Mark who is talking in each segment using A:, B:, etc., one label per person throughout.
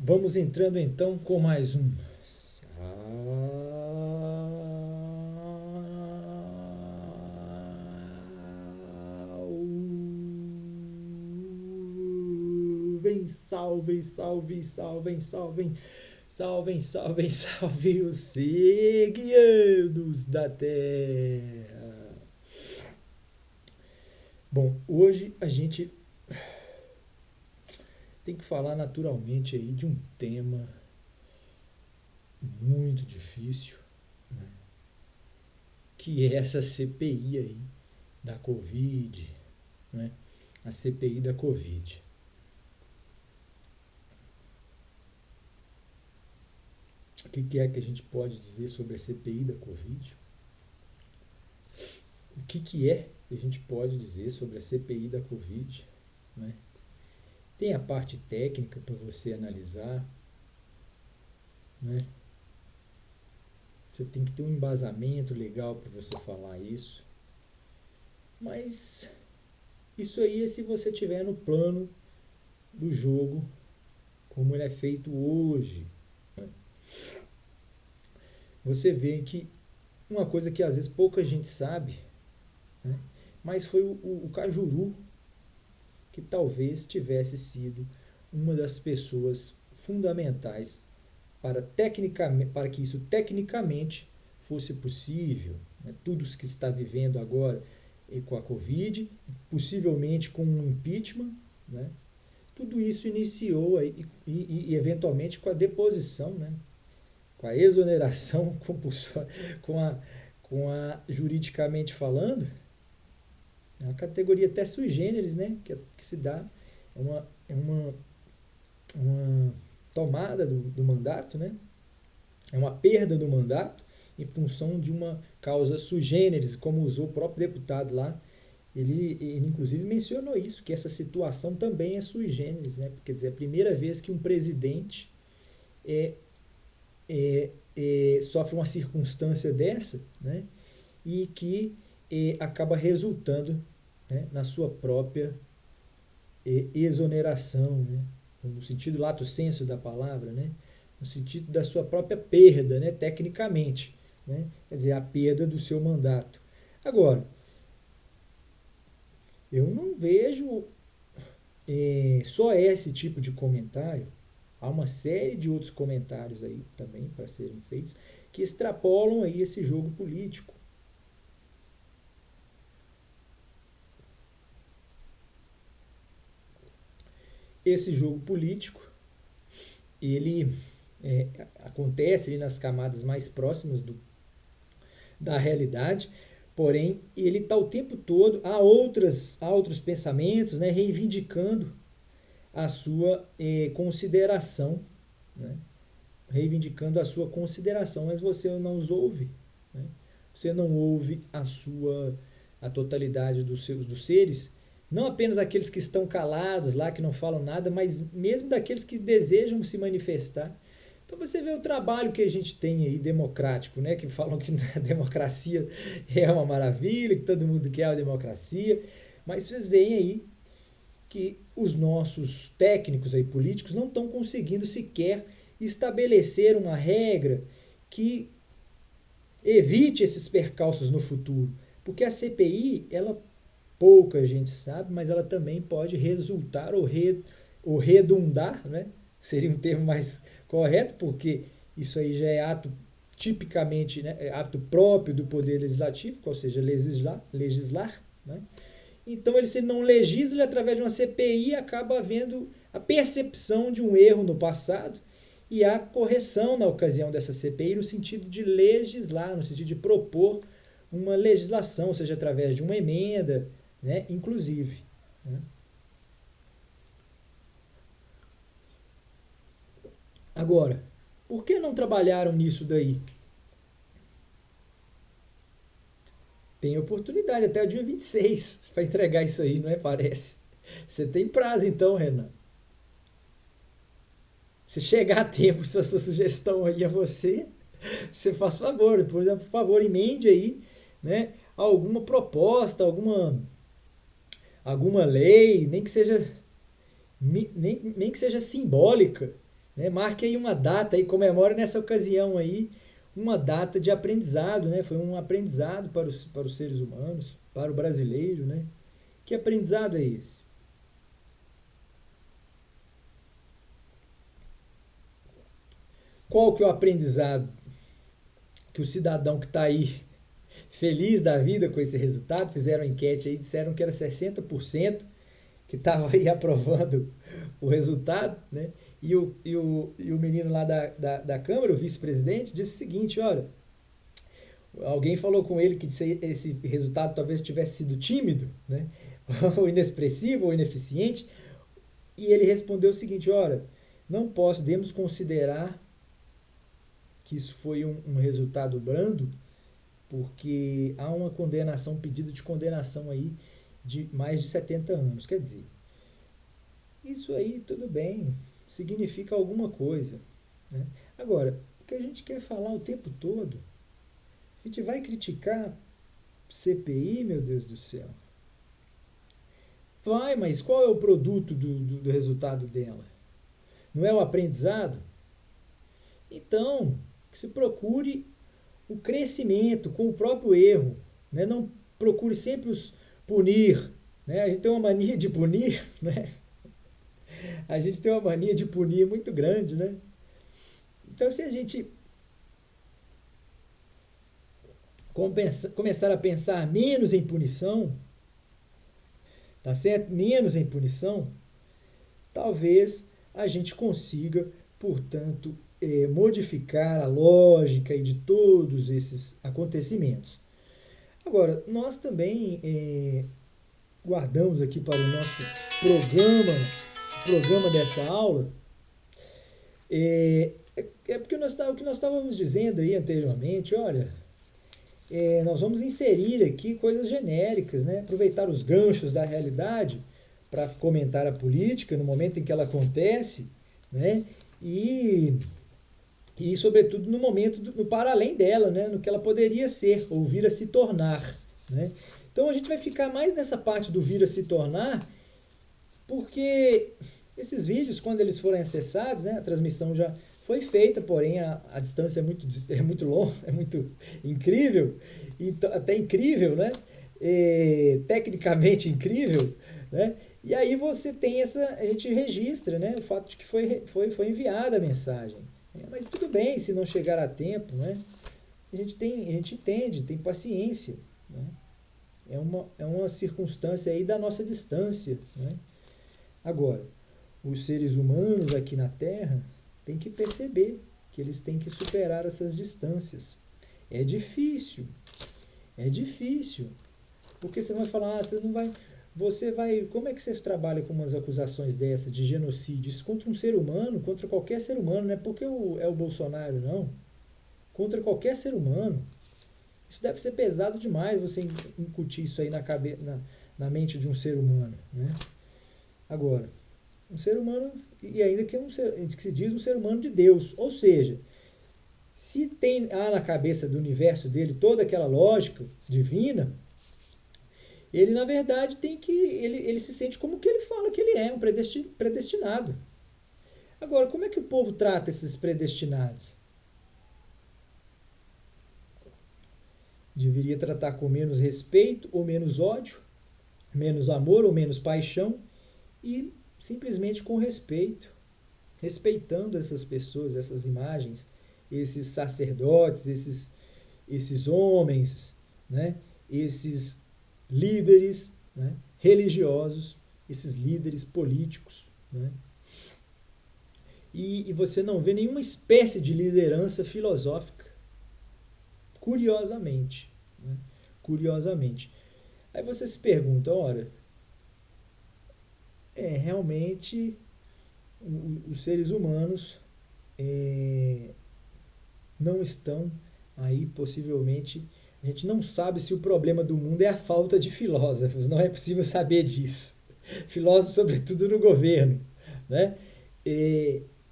A: Vamos entrando então com mais um. Salvem, salvem, salvem, salvem, salvem, salvem, salvem os seguianos da Terra. Bom, hoje a gente tem que falar naturalmente aí de um tema muito difícil, né? Que é essa CPI aí da Covid, né? A CPI da Covid. O que é que a gente pode dizer sobre a CPI da Covid? O que é que a gente pode dizer sobre a CPI da Covid, né? Tem a parte técnica para você analisar, né? Você tem que ter um embasamento legal para você falar isso. Mas isso aí é se você tiver no plano do jogo como ele é feito hoje, né? Você vê que uma coisa que às vezes pouca gente sabe, né? Mas foi o Cajuru que talvez tivesse sido uma das pessoas fundamentais para que isso tecnicamente fosse possível, né? Tudo que está vivendo agora com a Covid, possivelmente com um impeachment, né? Tudo isso iniciou e eventualmente com a deposição, né? Com a exoneração compulsória, com a, juridicamente falando, é uma categoria até sui generis, né? Que se dá, é uma tomada do mandato, né? É uma perda do mandato em função de uma causa sui generis, como usou o próprio deputado lá. Ele inclusive mencionou isso, que essa situação também é sui generis, né? Quer dizer, é a primeira vez que um presidente é, sofre uma circunstância dessa, né? E que acaba resultando, né, na sua própria exoneração, né? No sentido lato sensu da palavra, né? No sentido da sua própria perda, né? Tecnicamente, né? Quer dizer, a perda do seu mandato. Agora, eu não vejo só esse tipo de comentário. Há uma série de outros comentários aí também para serem feitos que extrapolam aí esse jogo político. Esse jogo político, ele acontece ali nas camadas mais próximas da realidade, porém ele está o tempo todo, há outros pensamentos, né, reivindicando a sua consideração, né, reivindicando a sua consideração, mas você não os ouve, né? Você não ouve a totalidade dos seres, não apenas aqueles que estão calados lá, que não falam nada, mas mesmo daqueles que desejam se manifestar. Então você vê o trabalho que a gente tem aí democrático, né? Que falam que a democracia é uma maravilha, que todo mundo quer a democracia, mas vocês veem aí que os nossos técnicos aí políticos não estão conseguindo sequer estabelecer uma regra que evite esses percalços no futuro, porque a CPI, ela pouca gente sabe, mas ela também pode resultar ou redundar, né? Seria um termo mais correto, porque isso aí já é ato tipicamente, né, é ato próprio do poder legislativo, ou seja, legislar, né? Então, ele, se ele não legisla, ele, através de uma CPI, acaba havendo a percepção de um erro no passado e a correção na ocasião dessa CPI no sentido de legislar, no sentido de propor uma legislação, seja através de uma emenda, né, inclusive, né? Agora, por que não trabalharam nisso daí? Tem oportunidade até o dia 26 para entregar isso aí, não é? Parece. Você tem prazo então, Renan. Se chegar a tempo, se essa sugestão aí a você, você faz favor, por favor, emende aí, né, alguma proposta, alguma lei, nem que seja simbólica, né? Marque aí uma data e comemore nessa ocasião aí uma data de aprendizado, né? Foi um aprendizado para os seres humanos, para o brasileiro, né? Que aprendizado é esse? Qual que é o aprendizado que o cidadão que está aí feliz da vida com esse resultado, fizeram enquete aí, disseram que era 60% que estava aí aprovando o resultado, né? E o menino lá da Câmara, o vice-presidente, disse o seguinte, olha, alguém falou com ele que esse resultado talvez tivesse sido tímido, né? Ou inexpressivo, ou ineficiente, e ele respondeu o seguinte, olha, não podemos considerar que isso foi um resultado brando, porque há uma condenação, um pedido de condenação aí de mais de 70 anos. Quer dizer, isso aí tudo bem, significa alguma coisa, né? Agora, o que a gente quer falar o tempo todo, a gente vai criticar CPI, meu Deus do céu. Vai, mas qual é o produto do resultado dela? Não é o aprendizado? Então, que se procure o crescimento com o próprio erro, né? Não procure sempre os punir, né? A gente tem uma mania de punir, né? A gente tem uma mania de punir muito grande, né? Então, se a gente começar a pensar menos em punição, tá certo? Menos em punição, talvez a gente consiga, portanto, modificar a lógica de todos esses acontecimentos. Agora, nós também guardamos aqui para o nosso programa dessa aula, porque o que nós estávamos dizendo aí anteriormente, olha, nós vamos inserir aqui coisas genéricas, né? Aproveitar os ganchos da realidade para comentar a política no momento em que ela acontece, né? E sobretudo no momento, no para além dela, né? No que ela poderia ser ou vir a se tornar, né? Então a gente vai ficar mais nessa parte do vir a se tornar, porque esses vídeos, quando eles forem acessados, né? A transmissão já foi feita, porém a distância é muito longa, é muito incrível, então, até incrível, né? Tecnicamente incrível, né? E aí você tem a gente registra, né? O fato de que foi enviada a mensagem. Mas tudo bem se não chegar a tempo, né? A gente entende, tem paciência, né? É uma circunstância aí da nossa distância, né? Agora, os seres humanos aqui na Terra têm que perceber que eles têm que superar essas distâncias. É difícil, porque você vai falar, como é que você trabalha com umas acusações dessas de genocídio? Isso contra um ser humano, contra qualquer ser humano, não é porque é o Bolsonaro, não. Contra qualquer ser humano. Isso deve ser pesado demais, você incutir isso aí na mente de um ser humano, né? Agora, um ser humano, e ainda que se diz um ser humano de Deus, ou seja, se há na cabeça do universo dele toda aquela lógica divina, ele na verdade ele se sente como que ele fala que ele é, um predestinado. Agora, como é que o povo trata esses predestinados? Deveria tratar com menos respeito ou menos ódio, menos amor ou menos paixão e simplesmente com respeito, respeitando essas pessoas, essas imagens, esses sacerdotes, esses homens, né? Esses líderes, né? Religiosos, esses líderes políticos, né? E você não vê nenhuma espécie de liderança filosófica, curiosamente, né? Curiosamente. Aí você se pergunta, ora, realmente os seres humanos não estão aí, possivelmente, a gente não sabe se o problema do mundo é a falta de filósofos, não é possível saber disso. Filósofos, sobretudo no governo, né?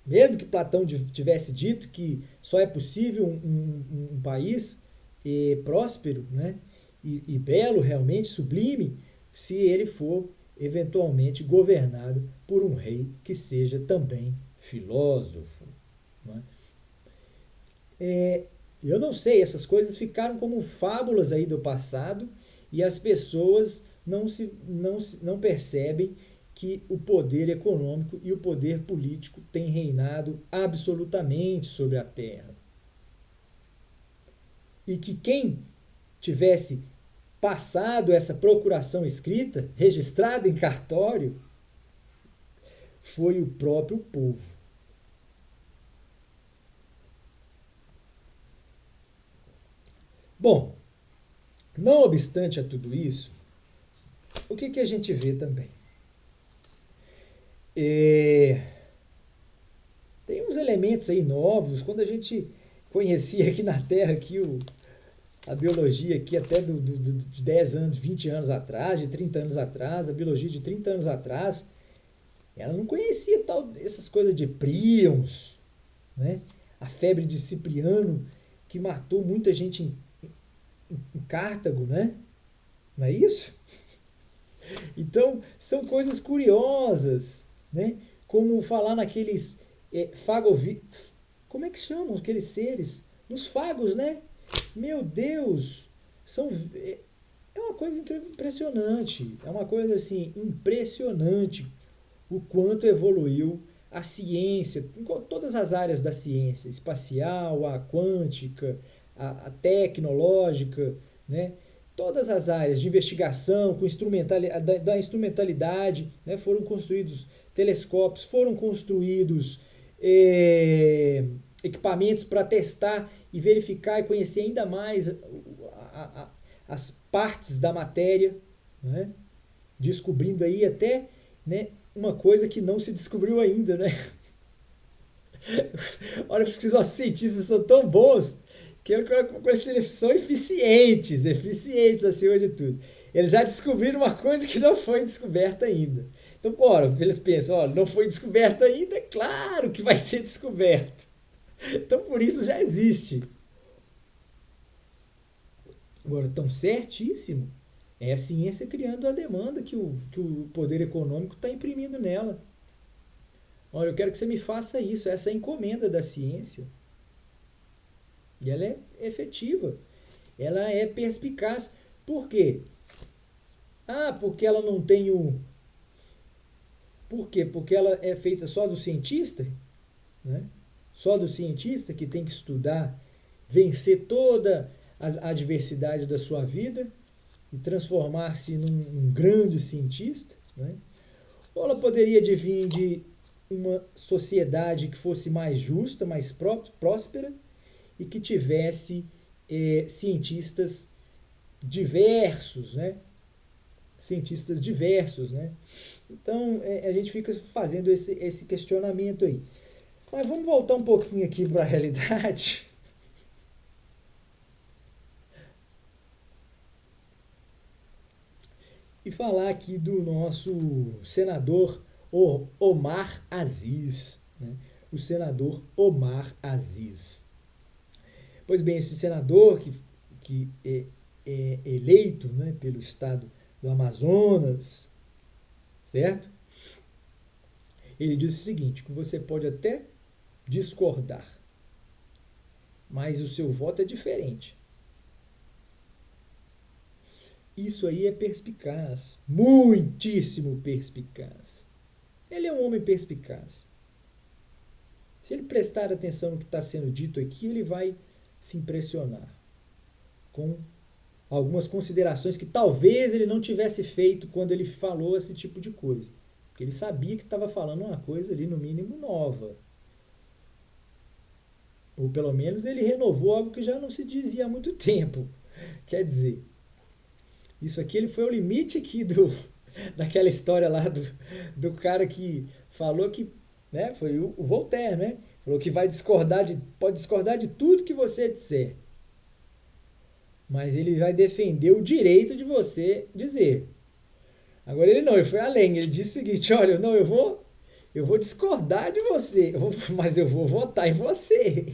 A: Mesmo que Platão tivesse dito que só é possível um país próspero, né? E belo, realmente sublime, se ele for eventualmente governado por um rei que seja também filósofo. Né? Eu não sei, essas coisas ficaram como fábulas aí do passado e as pessoas não percebem que o poder econômico e o poder político têm reinado absolutamente sobre a Terra. E que quem tivesse passado essa procuração escrita, registrada em cartório, foi o próprio povo. Bom, não obstante a tudo isso, o que a gente vê também? Tem uns elementos aí novos. Quando a gente conhecia aqui na Terra aqui a biologia aqui até de 10 anos, 20 anos atrás, de 30 anos atrás, a biologia de 30 anos atrás, ela não conhecia essas coisas de príons, né? A febre de Cipriano, que matou muita gente em Cartago, né? Não é isso? Então, são coisas curiosas, né? Como falar naqueles como é que chamam aqueles seres? Nos fagos, né? Meu Deus! É uma coisa impressionante. É uma coisa assim, impressionante o quanto evoluiu a ciência, em todas as áreas da ciência, espacial, a quântica, a tecnológica, né? Todas as áreas de investigação, com da instrumentalidade, né? Foram construídos telescópios, foram construídos equipamentos para testar e verificar e conhecer ainda mais as partes da matéria, né? Descobrindo aí até, né, uma coisa que não se descobriu ainda, né? Olha, os cientistas são tão bons que eles são eficientes acima de tudo. Eles já descobriram uma coisa que não foi descoberta ainda. Então, eles pensam, não foi descoberto ainda, é claro que vai ser descoberto. Então, por isso já existe. Agora, tão certíssimo, é a ciência criando a demanda que o poder econômico está imprimindo nela. Olha, eu quero que você me faça isso, essa é a encomenda da ciência. E ela é efetiva, ela é perspicaz. Por quê? Porque ela não tem o... Por quê? Porque ela é feita só do cientista, né? Só do cientista que tem que estudar, vencer toda a adversidade da sua vida e transformar-se num grande cientista, né? Ou ela poderia advir de uma sociedade que fosse mais justa, mais próspera e que tivesse cientistas diversos, né? Cientistas diversos, né? Então, a gente fica fazendo esse questionamento aí. Mas vamos voltar um pouquinho aqui para a realidade. E falar aqui do nosso senador Omar Aziz, né? O senador Omar Aziz. Pois bem, esse senador que é eleito, né, pelo estado do Amazonas, certo? Ele disse o seguinte, que você pode até discordar, mas o seu voto é diferente. Isso aí é perspicaz, muitíssimo perspicaz. Ele é um homem perspicaz. Se ele prestar atenção no que está sendo dito aqui, ele vai se impressionar com algumas considerações que talvez ele não tivesse feito quando ele falou esse tipo de coisa. Porque ele sabia que estava falando uma coisa ali, no mínimo, nova. Ou pelo menos ele renovou algo que já não se dizia há muito tempo. Quer dizer, isso aqui ele foi o limite aqui daquela história lá do cara que falou que, né, foi o Voltaire, né? Falou que pode discordar de tudo que você disser. Mas ele vai defender o direito de você dizer. Agora ele foi além, ele disse o seguinte, olha, eu vou discordar de você, mas eu vou votar em você.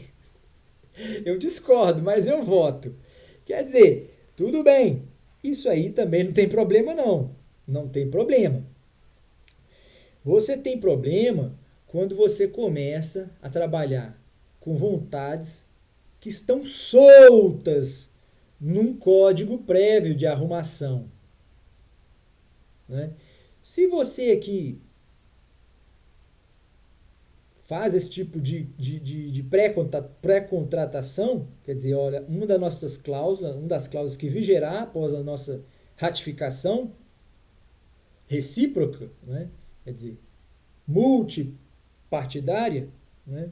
A: Eu discordo, mas eu voto. Quer dizer, tudo bem, isso aí também não tem problema não. Não tem problema. Você tem problema quando você começa a trabalhar com vontades que estão soltas num código prévio de arrumação, né? Se você aqui faz esse tipo de pré-contratação, quer dizer, olha, uma das cláusulas que vigerá após a nossa ratificação recíproca, né? Quer dizer, multipartidária, né?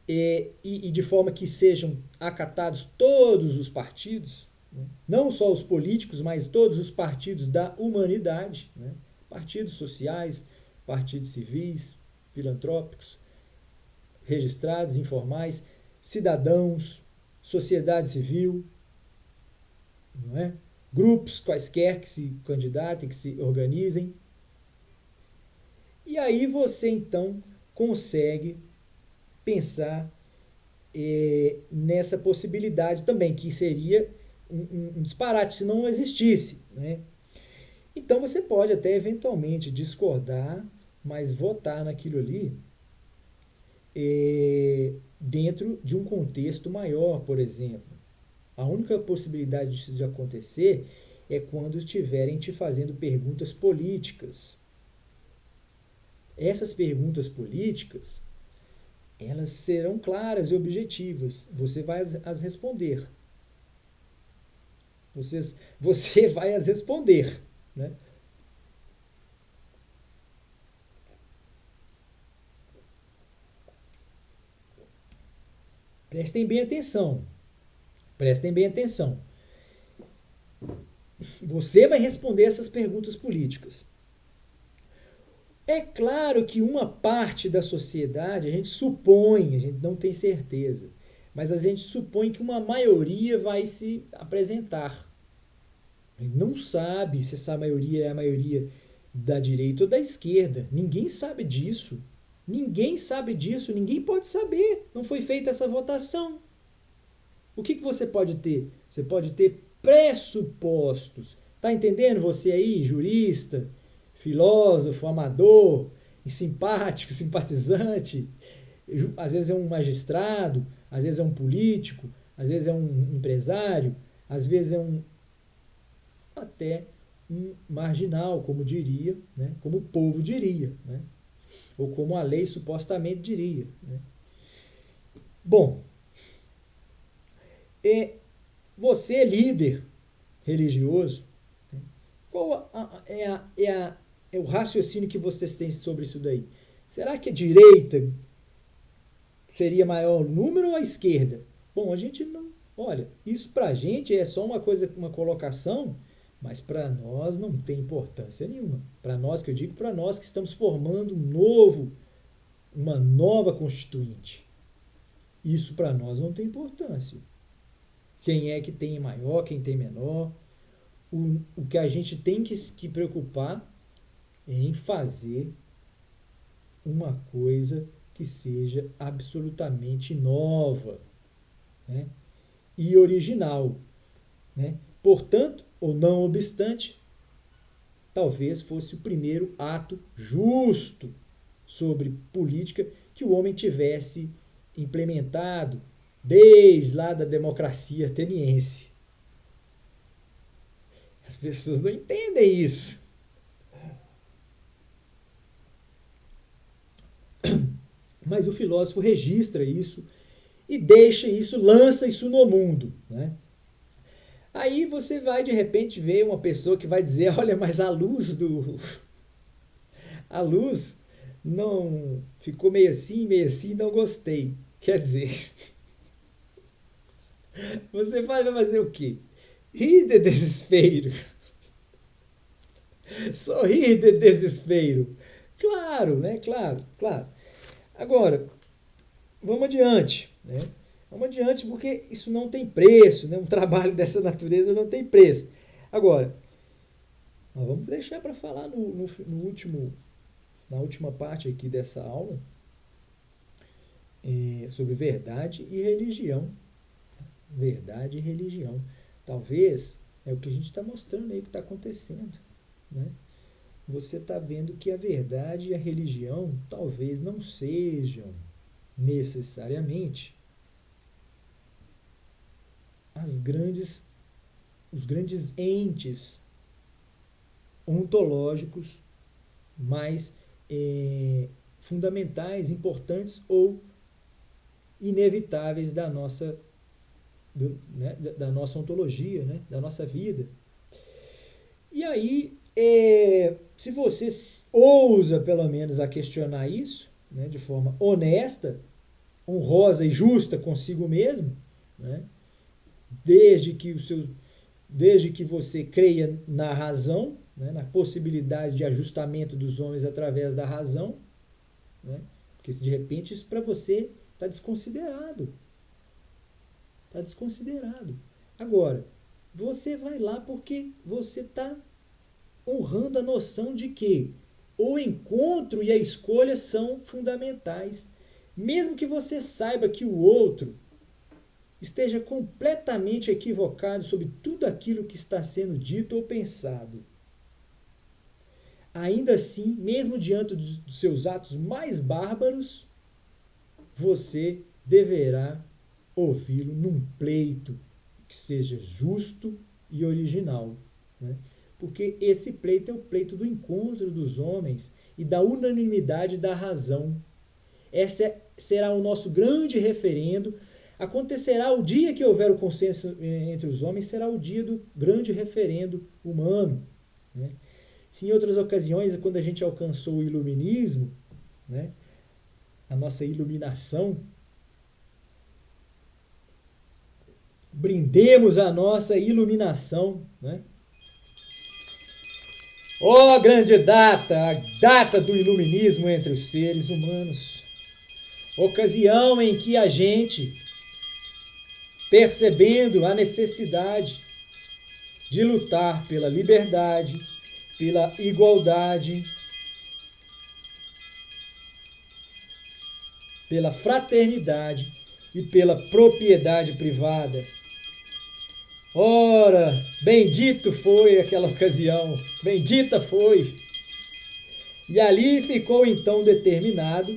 A: E de forma que sejam acatados todos os partidos, né? Não só os políticos, mas todos os partidos da humanidade, né? Partidos sociais, partidos civis, filantrópicos, registrados, informais, cidadãos, sociedade civil, não é? Grupos quaisquer que se candidatem, que se organizem. E aí você então consegue pensar nessa possibilidade também, que seria um disparate se não existisse, né? Então você pode até eventualmente discordar, mas votar naquilo ali dentro de um contexto maior, por exemplo. A única possibilidade disso de acontecer é quando estiverem te fazendo perguntas políticas. Essas perguntas políticas, elas serão claras e objetivas. Você vai as responder. Você vai as responder, né? Prestem bem atenção. Prestem bem atenção. Você vai responder essas perguntas políticas. É claro que uma parte da sociedade, a gente supõe, a gente não tem certeza, mas a gente supõe que uma maioria vai se apresentar. A gente não sabe se essa maioria é a maioria da direita ou da esquerda. Ninguém sabe disso. Ninguém sabe disso, ninguém pode saber. Não foi feita essa votação. O que você pode ter? Você pode ter pressupostos. Tá entendendo você aí, jurista, filósofo, amador, simpático, simpatizante? Às vezes é um magistrado, às vezes é um político, às vezes é um empresário, às vezes é até um marginal, como diria, né? Como o povo diria, né? Ou como a lei supostamente diria, né? Bom, você é líder religioso, né? Qual é o raciocínio que vocês têm sobre isso daí? Será que a direita seria maior número ou a esquerda? Bom, a gente não... Olha, isso pra gente é só uma coisa, uma colocação, mas para nós não tem importância nenhuma. Para nós, que eu digo, para nós que estamos formando uma nova constituinte. Isso para nós não tem importância. Quem é que tem maior, quem tem menor. O que a gente tem que preocupar é em fazer uma coisa que seja absolutamente nova, né? E original, né? Portanto, ou não obstante, talvez fosse o primeiro ato justo sobre política que o homem tivesse implementado desde lá da democracia ateniense. As pessoas não entendem isso. Mas o filósofo registra isso e deixa isso, lança isso no mundo, né? Aí você vai de repente ver uma pessoa que vai dizer, olha, mas a luz não ficou meio assim, não gostei. Quer dizer, você vai fazer o quê? Rir de desespero. Sorrir de desespero. Claro, né? Claro, claro. Agora, vamos adiante, né? Vamos adiante porque isso não tem preço, né? Um trabalho dessa natureza não tem preço. Agora, nós vamos deixar para falar na última parte aqui dessa aula sobre verdade e religião. Verdade e religião. Talvez é o que a gente está mostrando aí que está acontecendo, né? você está vendo que a verdade e a religião talvez não sejam necessariamente as grandes, os grandes entes ontológicos mais fundamentais, importantes ou inevitáveis da nossa ontologia, né, da nossa vida. E aí, se você ousa pelo menos a questionar isso, né, de forma honesta, honrosa e justa consigo mesmo, né, desde que você creia na razão, né, na possibilidade de ajustamento dos homens através da razão, né, porque se de repente isso para você está desconsiderado. Está desconsiderado. Agora, você vai lá porque você está honrando a noção de que o encontro e a escolha são fundamentais. Mesmo que você saiba que o outro esteja completamente equivocado sobre tudo aquilo que está sendo dito ou pensado. Ainda assim, mesmo diante dos seus atos mais bárbaros, você deverá ouvi-lo num pleito que seja justo e original. Né? Porque esse pleito é o pleito do encontro dos homens e da unanimidade da razão. Esse será o nosso grande referendo. Acontecerá o dia que houver o consenso entre os homens, será o dia do grande referendo humano. Né? Se em outras ocasiões, quando a gente alcançou o iluminismo, né, a nossa iluminação, brindemos a nossa iluminação, né? Ó grande data, a data do iluminismo entre os seres humanos. Ocasião em que a gente, percebendo a necessidade de lutar pela liberdade, pela igualdade, pela fraternidade e pela propriedade privada. Ora, bendito foi aquela ocasião, bendita foi. E ali ficou então determinado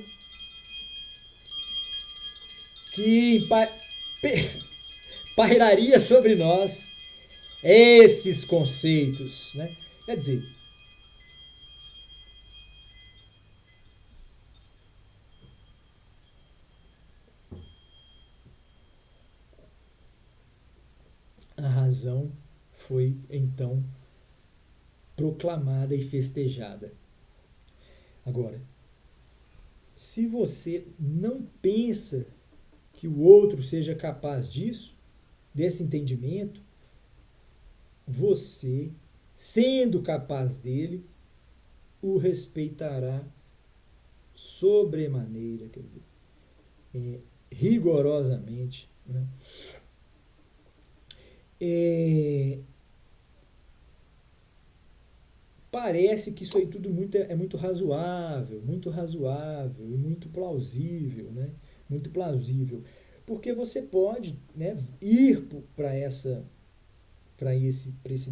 A: que pairaria sobre nós esses conceitos, né? Quer dizer, a razão foi então proclamada e festejada. Agora, se você não pensa que o outro seja capaz disso, desse entendimento, você, sendo capaz dele, o respeitará sobremaneira, quer dizer, rigorosamente. Né? Parece que isso aí tudo é muito razoável e muito plausível, né? Muito plausível, porque você pode, né, ir para esse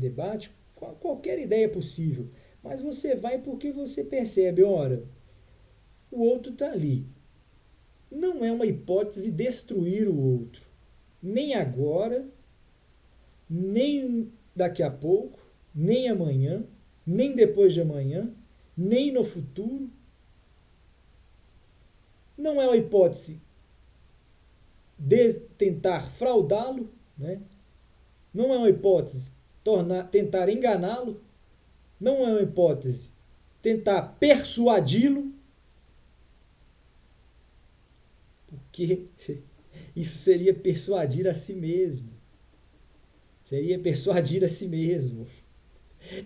A: debate com qualquer ideia possível, mas você vai porque você percebe, ora, o outro está ali. Não é uma hipótese destruir o outro, nem agora, nem daqui a pouco, nem amanhã, nem depois de amanhã, nem no futuro. Não é uma hipótese de tentar fraudá-lo, né? Não é uma hipótese tentar enganá-lo, não é uma hipótese tentar persuadi-lo, porque isso seria persuadir a si mesmo. Seria persuadir a si mesmo.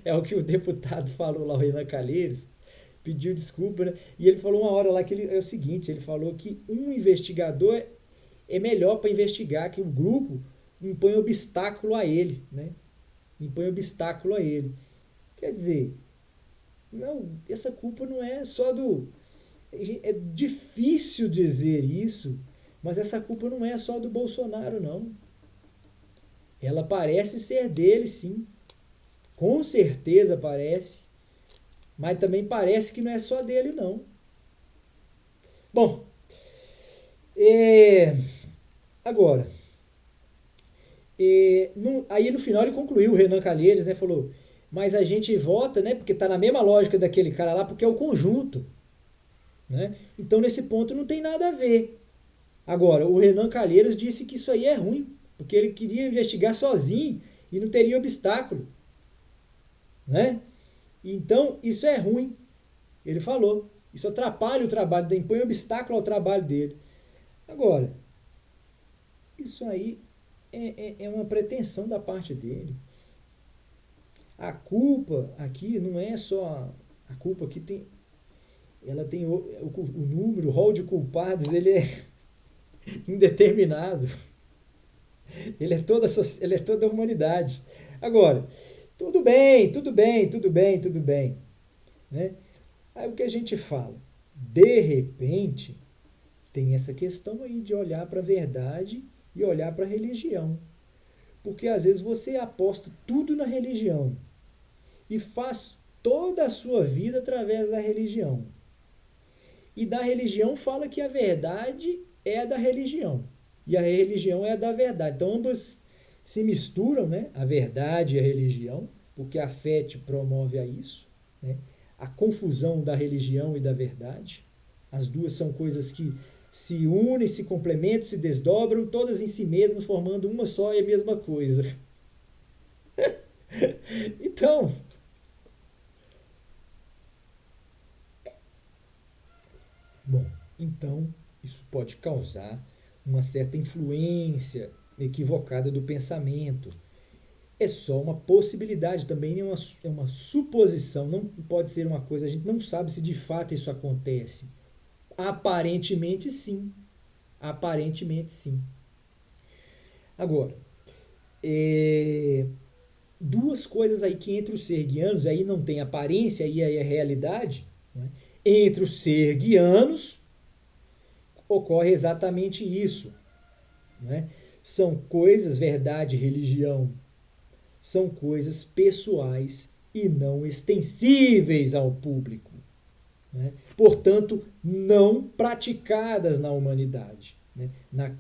A: É o que o deputado falou lá, o Renan Calheiros, pediu desculpa, né? E ele falou uma hora lá que é o seguinte, ele falou que um investigador é melhor para investigar, que o grupo impõe obstáculo a ele, né? Impõe obstáculo a ele. Quer dizer, não, essa culpa não é só do... É difícil dizer isso, mas essa culpa não é só do Bolsonaro, não. Ela parece ser dele, sim. Com certeza parece. Mas também parece que não é só dele, não. Bom, agora, aí no final ele concluiu, o Renan Calheiros, né, falou, mas a gente vota, né, porque está na mesma lógica daquele cara lá, porque é o conjunto. Né? Então, nesse ponto, não tem nada a ver. Agora, o Renan Calheiros disse que isso aí é ruim, porque ele queria investigar sozinho e não teria obstáculo. Né? Então, isso é ruim. Ele falou. Isso atrapalha o trabalho dele, impõe obstáculo ao trabalho dele. Agora, isso aí é uma pretensão da parte dele. A culpa aqui não é só... A culpa aqui tem... Ela tem o número, o rol de culpados, ele é indeterminado. Ele é toda a humanidade. Agora, tudo bem, tudo bem, tudo bem, tudo bem. Né? Aí o que a gente fala? De repente, tem essa questão aí de olhar para a verdade e olhar para a religião. Porque às vezes você aposta tudo na religião e faz toda a sua vida através da religião. E da religião fala que a verdade é a da religião e a religião é a da verdade. Então ambas se misturam, né? A verdade e a religião, porque a fé te promove a isso, né? A confusão da religião e da verdade. As duas são coisas que se unem, se complementam, se desdobram, todas em si mesmas, formando uma só e a mesma coisa. Então, bom, então isso pode causar uma certa influência equivocada do pensamento. É só uma possibilidade, também é uma suposição, não pode ser uma coisa, a gente não sabe se de fato isso acontece. Aparentemente sim. Aparentemente sim. Agora, duas coisas aí que entre os serguianos, aí não tem aparência, aí é realidade, né? Entre os serguianos ocorre exatamente isso. Né? São coisas, verdade e religião, são coisas pessoais e não extensíveis ao público. Né? Portanto, não praticadas na humanidade. Né?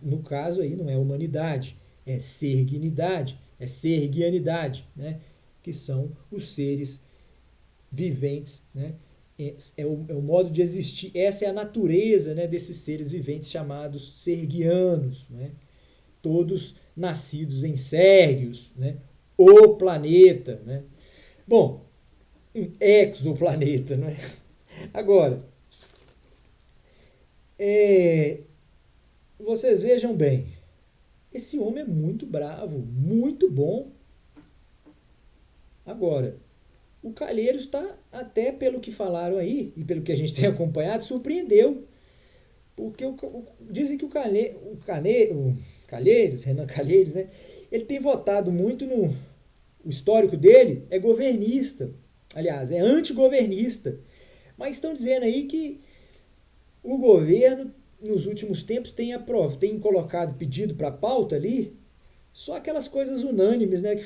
A: No caso aí não é humanidade, é serguinidade, é serguianidade, né? Que são os seres viventes, né? É o modo de existir, essa é a natureza, né, desses seres viventes chamados serguianos, né? Todos nascidos em Sérgios, né? O planeta, né? Bom, um exoplaneta, não é? Agora, vocês vejam bem, esse homem é muito bravo, muito bom. Agora, o Calheiros está, até pelo que falaram aí, e pelo que a gente tem acompanhado, surpreendeu. Porque dizem que o Calheiros, Renan Calheiros, né, ele tem votado muito no... O histórico dele é governista. Aliás, é antigovernista. Mas estão dizendo aí que o governo, nos últimos tempos, tem colocado pedido para pauta ali só aquelas coisas unânimes, né, que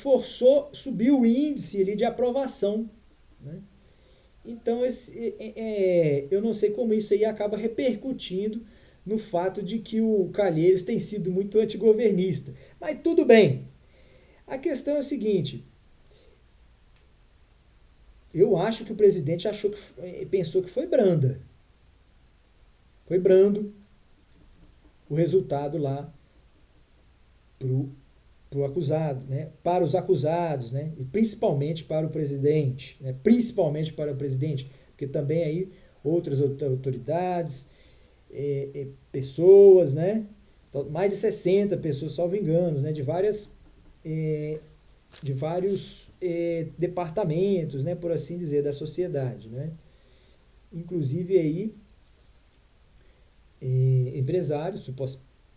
A: subiu o índice ali de aprovação. Né? Então, eu não sei como isso aí acaba repercutindo no fato de que o Calheiros tem sido muito antigovernista. Mas tudo bem. A questão é o seguinte. Eu acho que o presidente pensou que foi branda. Foi brando o resultado lá pro acusado, né? Para os acusados, né? E principalmente para o presidente, né? Principalmente para o presidente, porque também aí outras autoridades, pessoas, né? Mais de 60 pessoas, salvo engano, né? De vários departamentos, né? Por assim dizer, da sociedade, né? Inclusive aí empresários,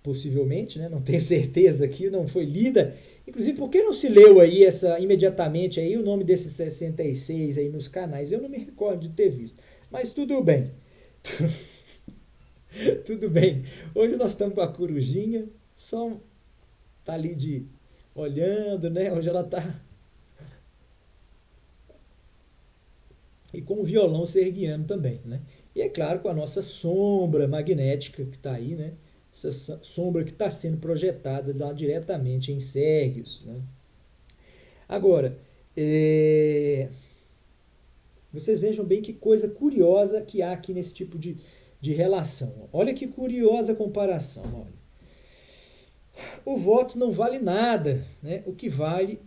A: possivelmente, né? Não tenho certeza aqui, não foi lida. Inclusive, por que não se leu aí imediatamente aí o nome desses 66 aí nos canais? Eu não me recordo de ter visto. Mas tudo bem. Tudo bem. Hoje nós estamos com a corujinha, só tá ali olhando, né? Hoje ela tá e com o violão serguiano também, né? E é claro, com a nossa sombra magnética que está aí, né? Essa sombra que está sendo projetada lá diretamente em Sérgios, né? Agora, vocês vejam bem que coisa curiosa que há aqui nesse tipo de relação. Olha que curiosa comparação. Olha. O voto não vale nada, né? O que vale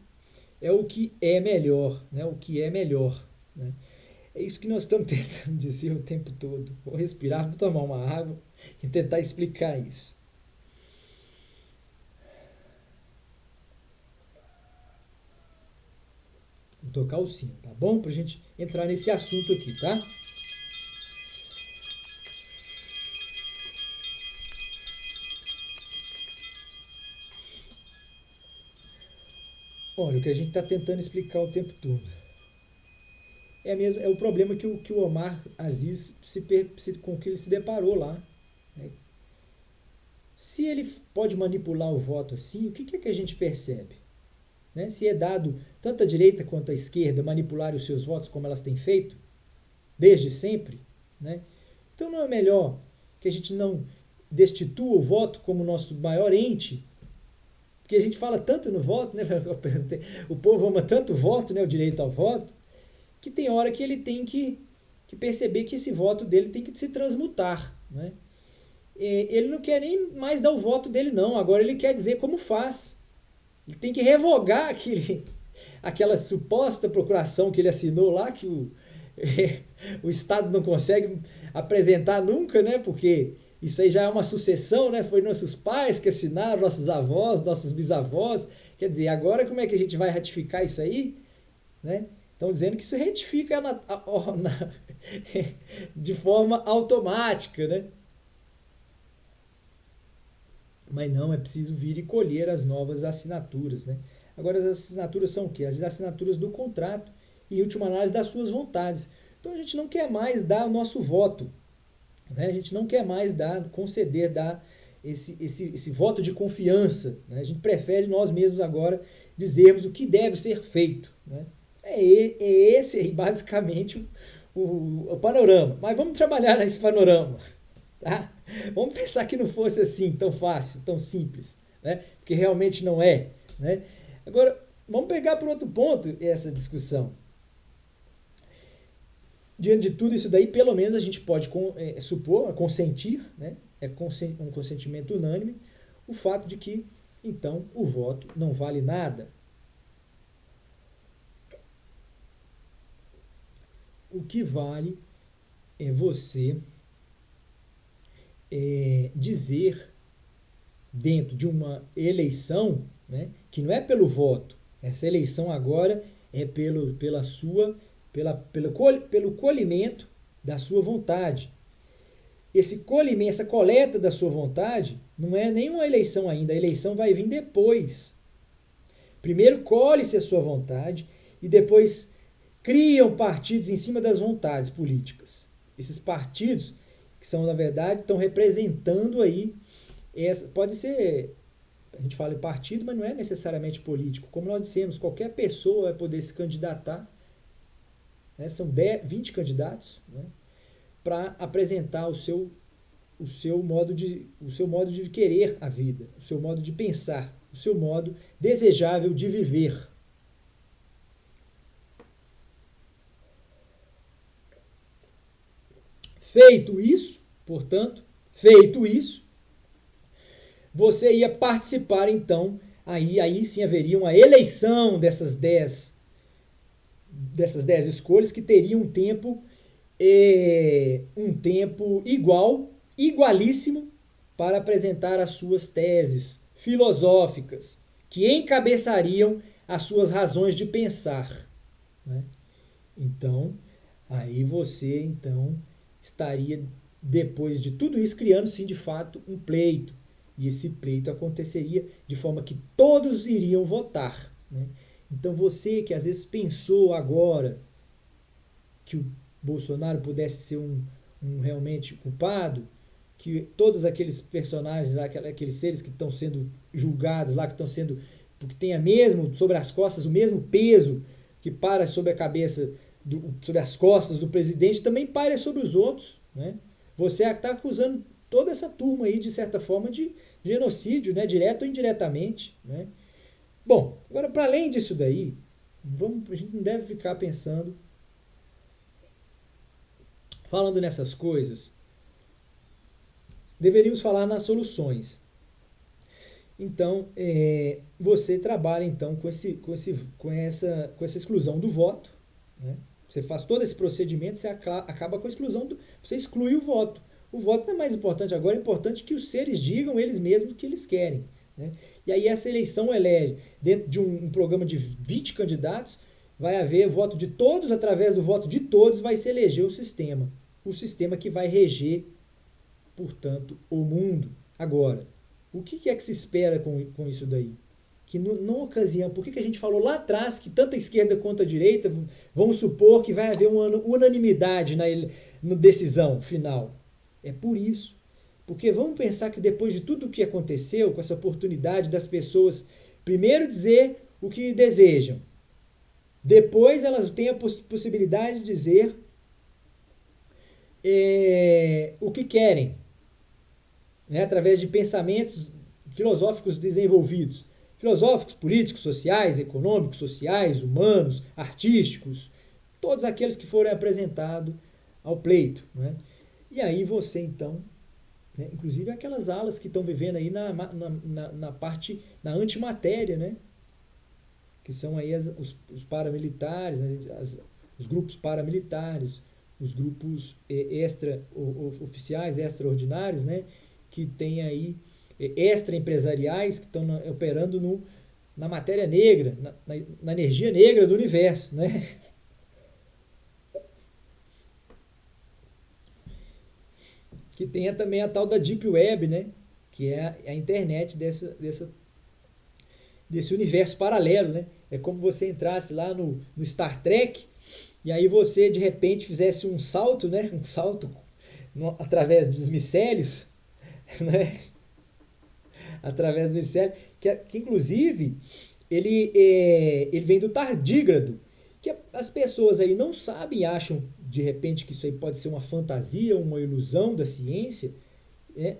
A: é o que é melhor, né? O que é melhor, né? É isso que nós estamos tentando dizer o tempo todo. Vou respirar, vou tomar uma água e tentar explicar isso. Vou tocar o sino, tá bom? Pra gente entrar nesse assunto aqui, tá? Olha, o que a gente está tentando explicar o tempo todo. É o problema que o Omar Aziz com que ele se deparou lá. Né? Se ele pode manipular o voto assim, o que é que a gente percebe? Né? Se é dado tanto a direita quanto a esquerda manipular os seus votos como elas têm feito, desde sempre, né? Então não é melhor que a gente não destitua o voto como nosso maior ente? Porque a gente fala tanto no voto, né? O povo ama tanto o voto, né? O direito ao voto, que tem hora que ele tem que perceber que esse voto dele tem que se transmutar, né? Ele não quer nem mais dar o voto dele, não. Agora ele quer dizer como faz. Ele tem que revogar aquela suposta procuração que ele assinou lá, que o Estado não consegue apresentar nunca, né? Porque isso aí já é uma sucessão, né? Foi nossos pais que assinaram, nossos avós, nossos bisavós. Quer dizer, agora como é que a gente vai ratificar isso aí? Né? Estão dizendo que isso retifica de forma automática, né? Mas não, é preciso vir e colher as novas assinaturas, né? Agora, as assinaturas são o quê? As assinaturas do contrato e, em última análise, das suas vontades. Então, a gente não quer mais dar o nosso voto, né? A gente não quer mais conceder esse voto de confiança, né? A gente prefere nós mesmos agora dizermos o que deve ser feito, né? É esse aí, basicamente, o panorama. Mas vamos trabalhar nesse panorama. Tá? Vamos pensar que não fosse assim tão fácil, tão simples, né? Porque realmente não é, né? Agora, vamos pegar por outro ponto essa discussão. Diante de tudo isso daí, pelo menos a gente pode supor, consentir, né? É um consentimento unânime, o fato de que, então, o voto não vale nada. O que vale é você dizer dentro de uma eleição, né, que não é pelo voto, essa eleição agora é pelo colhimento da sua vontade. Essa coleta da sua vontade não é nenhuma eleição ainda, a eleição vai vir depois. Primeiro colhe-se a sua vontade e depois criam partidos em cima das vontades políticas. Esses partidos que são, na verdade, estão representando aí, pode ser, a gente fala em partido, mas não é necessariamente político. Como nós dissemos, qualquer pessoa vai poder se candidatar, né? São 20 candidatos, né? Para apresentar o seu modo de querer a vida, o seu modo de pensar, o seu modo desejável de viver. Feito isso, você ia participar, então, aí sim haveria uma eleição dessas 10 escolhas que teriam um tempo igualíssimo para apresentar as suas teses filosóficas, que encabeçariam as suas razões de pensar, né? Então, aí você estaria, depois de tudo isso, criando sim de fato um pleito. E esse pleito aconteceria de forma que todos iriam votar, né? Então você que às vezes pensou agora que o Bolsonaro pudesse ser um realmente culpado, que todos aqueles personagens, aqueles seres que estão sendo julgados lá, que estão sendo, porque tem mesmo sobre as costas o mesmo peso que para sobre a cabeça sobre as costas do presidente também paira sobre os outros, né? Você está acusando toda essa turma aí, de certa forma, de genocídio, né? Direto ou indiretamente, né? Bom, agora, para além disso daí, a gente não deve ficar falando nessas coisas, deveríamos falar nas soluções. Então, você trabalha então com essa exclusão do voto, né? Você faz todo esse procedimento, você acaba com a exclusão você exclui o voto. O voto não é mais importante agora, é importante que os seres digam eles mesmos o que eles querem, né? E aí essa eleição elege, dentro de um programa de 20 candidatos, vai haver voto de todos, através do voto de todos vai se eleger o sistema que vai reger, portanto, o mundo. Agora, o que é que se espera com isso daí? Que na ocasião, por que a gente falou lá atrás que tanto a esquerda quanto a direita, vamos supor que vai haver uma unanimidade na decisão final? É por isso. Porque vamos pensar que depois de tudo o que aconteceu, com essa oportunidade das pessoas primeiro dizer o que desejam, depois elas têm a possibilidade de dizer o que querem, né, através de pensamentos filosóficos desenvolvidos. Filosóficos, políticos, sociais, econômicos, sociais, humanos, artísticos, todos aqueles que foram apresentados ao pleito, né? E aí você então, né, inclusive aquelas alas que estão vivendo aí na parte, na antimatéria, né? Que são aí os paramilitares, né, os grupos paramilitares, os grupos oficiais, extraordinários, né? Que tem aí extra-empresariais que estão operando na matéria negra, na energia negra do universo, né? Que tenha também a tal da Deep Web, né? Que é a internet desse universo paralelo, né? É como você entrasse lá no Star Trek e aí você, de repente, fizesse um salto, né? Um salto através dos micélios, né? Através do micélio, que inclusive ele vem do tardígrado, que as pessoas aí não sabem, acham de repente que isso aí pode ser uma fantasia, uma ilusão da ciência.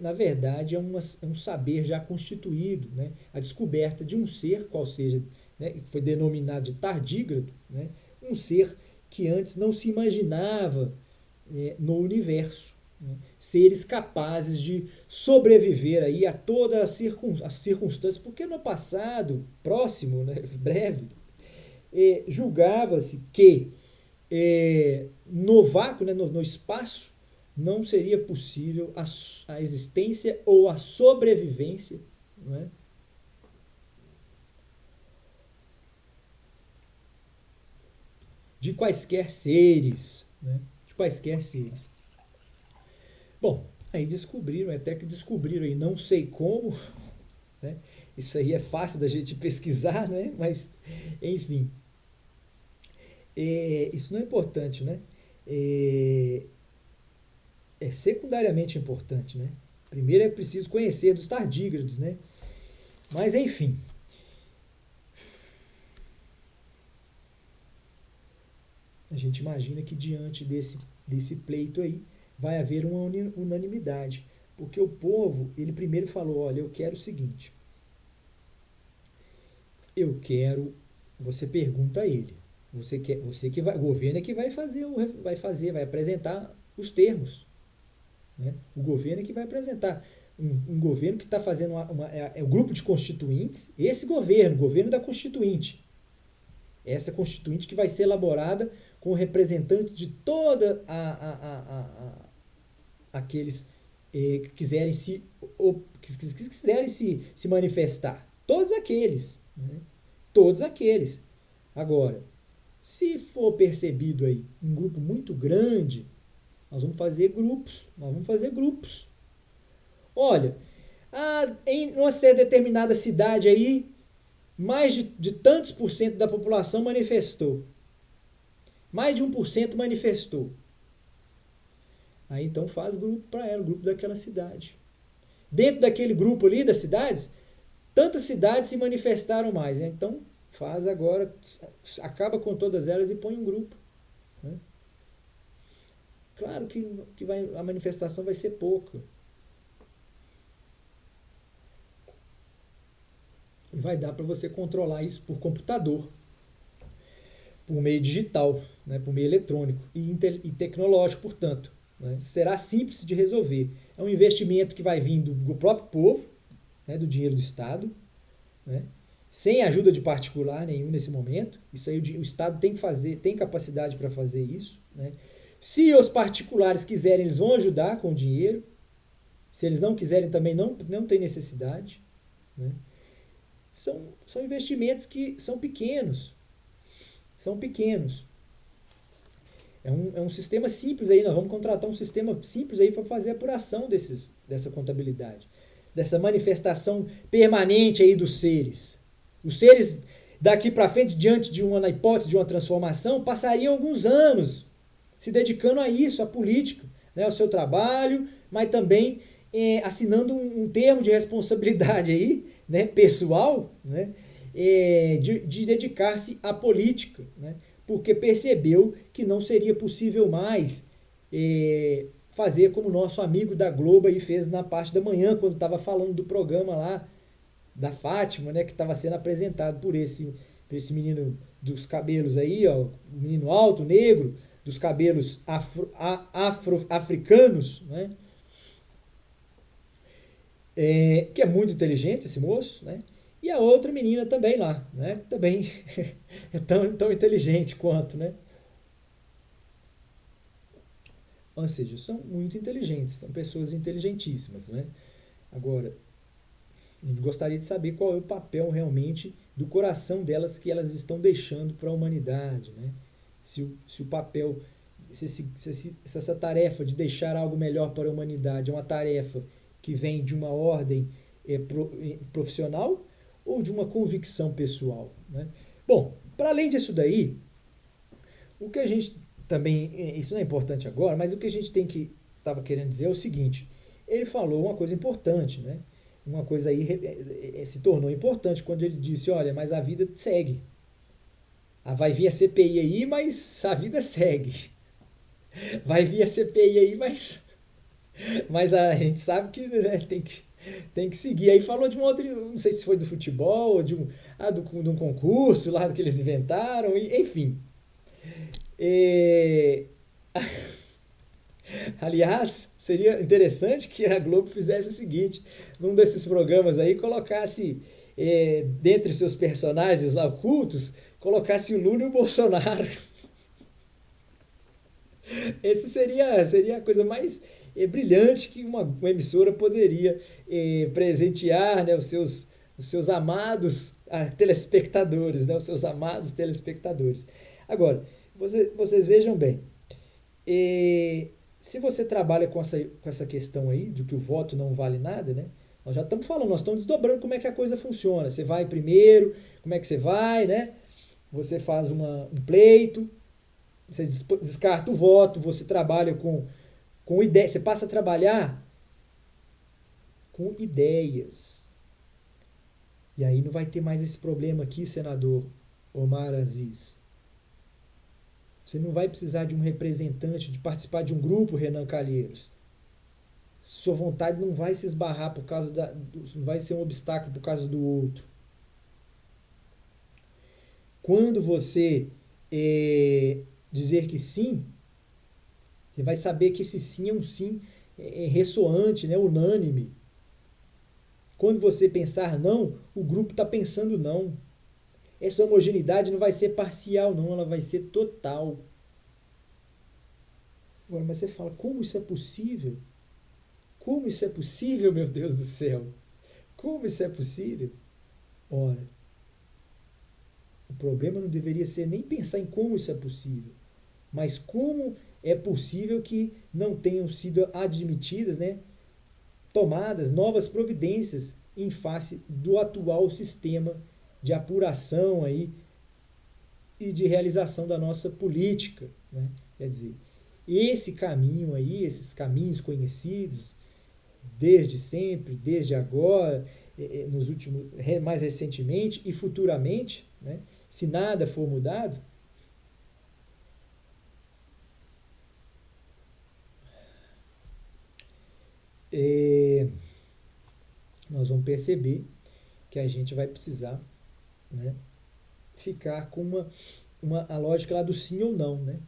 A: Na verdade é um saber já constituído, né? A descoberta de um ser, qual seja, né, que foi denominado de tardígrado, né? Um ser que antes não se imaginava no universo, né? Seres capazes de sobreviver aí a todas as circunstâncias, porque no passado próximo, né, breve, julgava-se que no vácuo, né, no espaço, não seria possível a existência ou a sobrevivência, né, de quaisquer seres, né, de quaisquer seres. Bom, aí descobriram, até que descobriram aí, não sei como, né? Isso aí é fácil da gente pesquisar, né? Mas, enfim, isso não é importante, né? É secundariamente importante, né? Primeiro é preciso conhecer dos tardígrados, né? Mas, enfim, a gente imagina que diante desse pleito aí, vai haver uma unanimidade, porque o povo, ele primeiro falou, olha, eu quero o seguinte, você pergunta a ele, você que vai, o governo é que vai vai apresentar os termos, né? O governo é que vai apresentar, um governo que está fazendo o grupo de constituintes, esse governo, o governo da constituinte, essa constituinte que vai ser elaborada com representantes de toda aqueles que quiserem se manifestar. Todos aqueles. Né? Todos aqueles. Agora, se for percebido aí um grupo muito grande, nós vamos fazer grupos. Olha, em uma determinada cidade aí, mais de tantos por cento da população manifestou. Mais de 1% manifestou. Aí então faz grupo para ela, grupo daquela cidade. Dentro daquele grupo ali das cidades, tantas cidades se manifestaram mais, né? Então faz agora, acaba com todas elas e põe um grupo. Claro que a manifestação vai ser pouca. E vai dar para você controlar isso por computador, por meio digital, né, por meio eletrônico e tecnológico, portanto. Né, será simples de resolver. É um investimento que vai vir do próprio povo, né, do dinheiro do Estado, né, sem ajuda de particular nenhum nesse momento. Isso aí o Estado tem que fazer, tem capacidade para fazer isso. Né. Se os particulares quiserem, eles vão ajudar com o dinheiro. Se eles não quiserem, também não tem necessidade. Né. São investimentos que são pequenos. São pequenos. É um sistema simples aí, nós vamos contratar um sistema simples aí para fazer a apuração dessa contabilidade, dessa manifestação permanente aí dos seres. Os seres daqui para frente, diante de na hipótese de uma transformação, passariam alguns anos se dedicando a isso, à política, né, ao seu trabalho, mas também assinando um termo de responsabilidade aí, né, pessoal, né, de dedicar-se à política, né, porque percebeu que não seria possível mais fazer como o nosso amigo da Globo aí fez na parte da manhã, quando estava falando do programa lá da Fátima, né, que estava sendo apresentado por esse menino dos cabelos aí, ó, um menino alto, negro, dos cabelos africanos, né, que é muito inteligente esse moço, né? E a outra menina também lá, né? Também é tão inteligente quanto, né? Ou seja, são muito inteligentes, são pessoas inteligentíssimas, né? Agora, a gente gostaria de saber qual é o papel realmente do coração delas que elas estão deixando para a humanidade, né? Se o papel, se essa tarefa de deixar algo melhor para a humanidade é uma tarefa que vem de uma ordem profissional ou de uma convicção pessoal, né? Bom, para além disso daí, o que a gente também, isso não é importante agora, mas o que a gente estava querendo dizer é o seguinte, ele falou uma coisa importante, né? Uma coisa aí se tornou importante quando ele disse, olha, mas a vida segue. Vai vir a CPI aí, mas a vida segue. Vai vir a CPI aí, mas a gente sabe que, né, tem que seguir. Aí falou de uma outra, não sei se foi do futebol, ou de um concurso lá que eles inventaram, enfim. Aliás, seria interessante que a Globo fizesse o seguinte, num desses programas aí, colocasse, dentre seus personagens lá ocultos, colocasse o Lula e o Bolsonaro. Esse seria a coisa mais brilhante que uma emissora poderia presentear, né, os seus amados telespectadores, né, os seus amados telespectadores. Agora, vocês vejam bem, se você trabalha com essa questão aí, de que o voto não vale nada, né, nós já estamos falando, nós estamos desdobrando como é que a coisa funciona. Você vai primeiro, como é que você vai, né? Você faz um pleito, você descarta o voto, você trabalha com ideias, você passa a trabalhar com ideias. E aí não vai ter mais esse problema aqui, senador Omar Aziz. Você não vai precisar de um representante, de participar de um grupo, Renan Calheiros. Sua vontade não vai se esbarrar por causa não vai ser um obstáculo por causa do outro. Quando você dizer que sim, você vai saber que esse sim é um sim ressoante, né, unânime. Quando você pensar não, o grupo está pensando não. Essa homogeneidade não vai ser parcial, não, ela vai ser total. Agora, mas você fala, como isso é possível? Como isso é possível, meu Deus do céu? Como isso é possível? Ora, o problema não deveria ser nem pensar em como isso é possível, mas como é possível que não tenham sido admitidas, né, tomadas novas providências em face do atual sistema de apuração aí e de realização da nossa política, né? Quer dizer, esse caminho aí, esses caminhos conhecidos desde sempre, desde agora, nos últimos, mais recentemente e futuramente, né? Se nada for mudado, nós vamos perceber que a gente vai precisar, né, ficar com a lógica lá do sim ou não, né?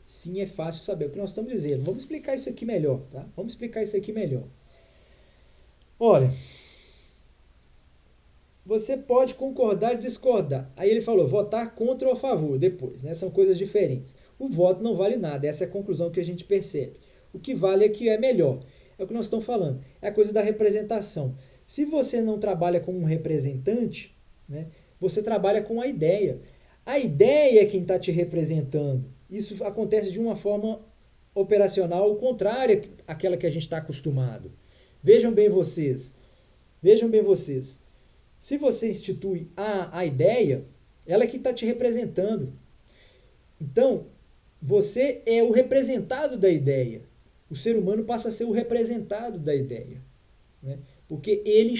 A: Sim é fácil saber o que nós estamos dizendo. Vamos explicar isso aqui melhor, tá? Vamos explicar isso aqui melhor. Olha, você pode concordar e discordar. Aí ele falou, votar contra ou a favor depois, né? São coisas diferentes. O voto não vale nada, essa é a conclusão que a gente percebe. O que vale é que é melhor. É o que nós estamos falando. É a coisa da representação. Se você não trabalha com um representante, né, você trabalha com a ideia. A ideia é quem está te representando. Isso acontece de uma forma operacional contrária àquela que a gente está acostumado. Vejam bem vocês. Se você institui a ideia, ela é que está te representando. Então, você é o representado da ideia. O ser humano passa a ser o representado da ideia, né? Porque ele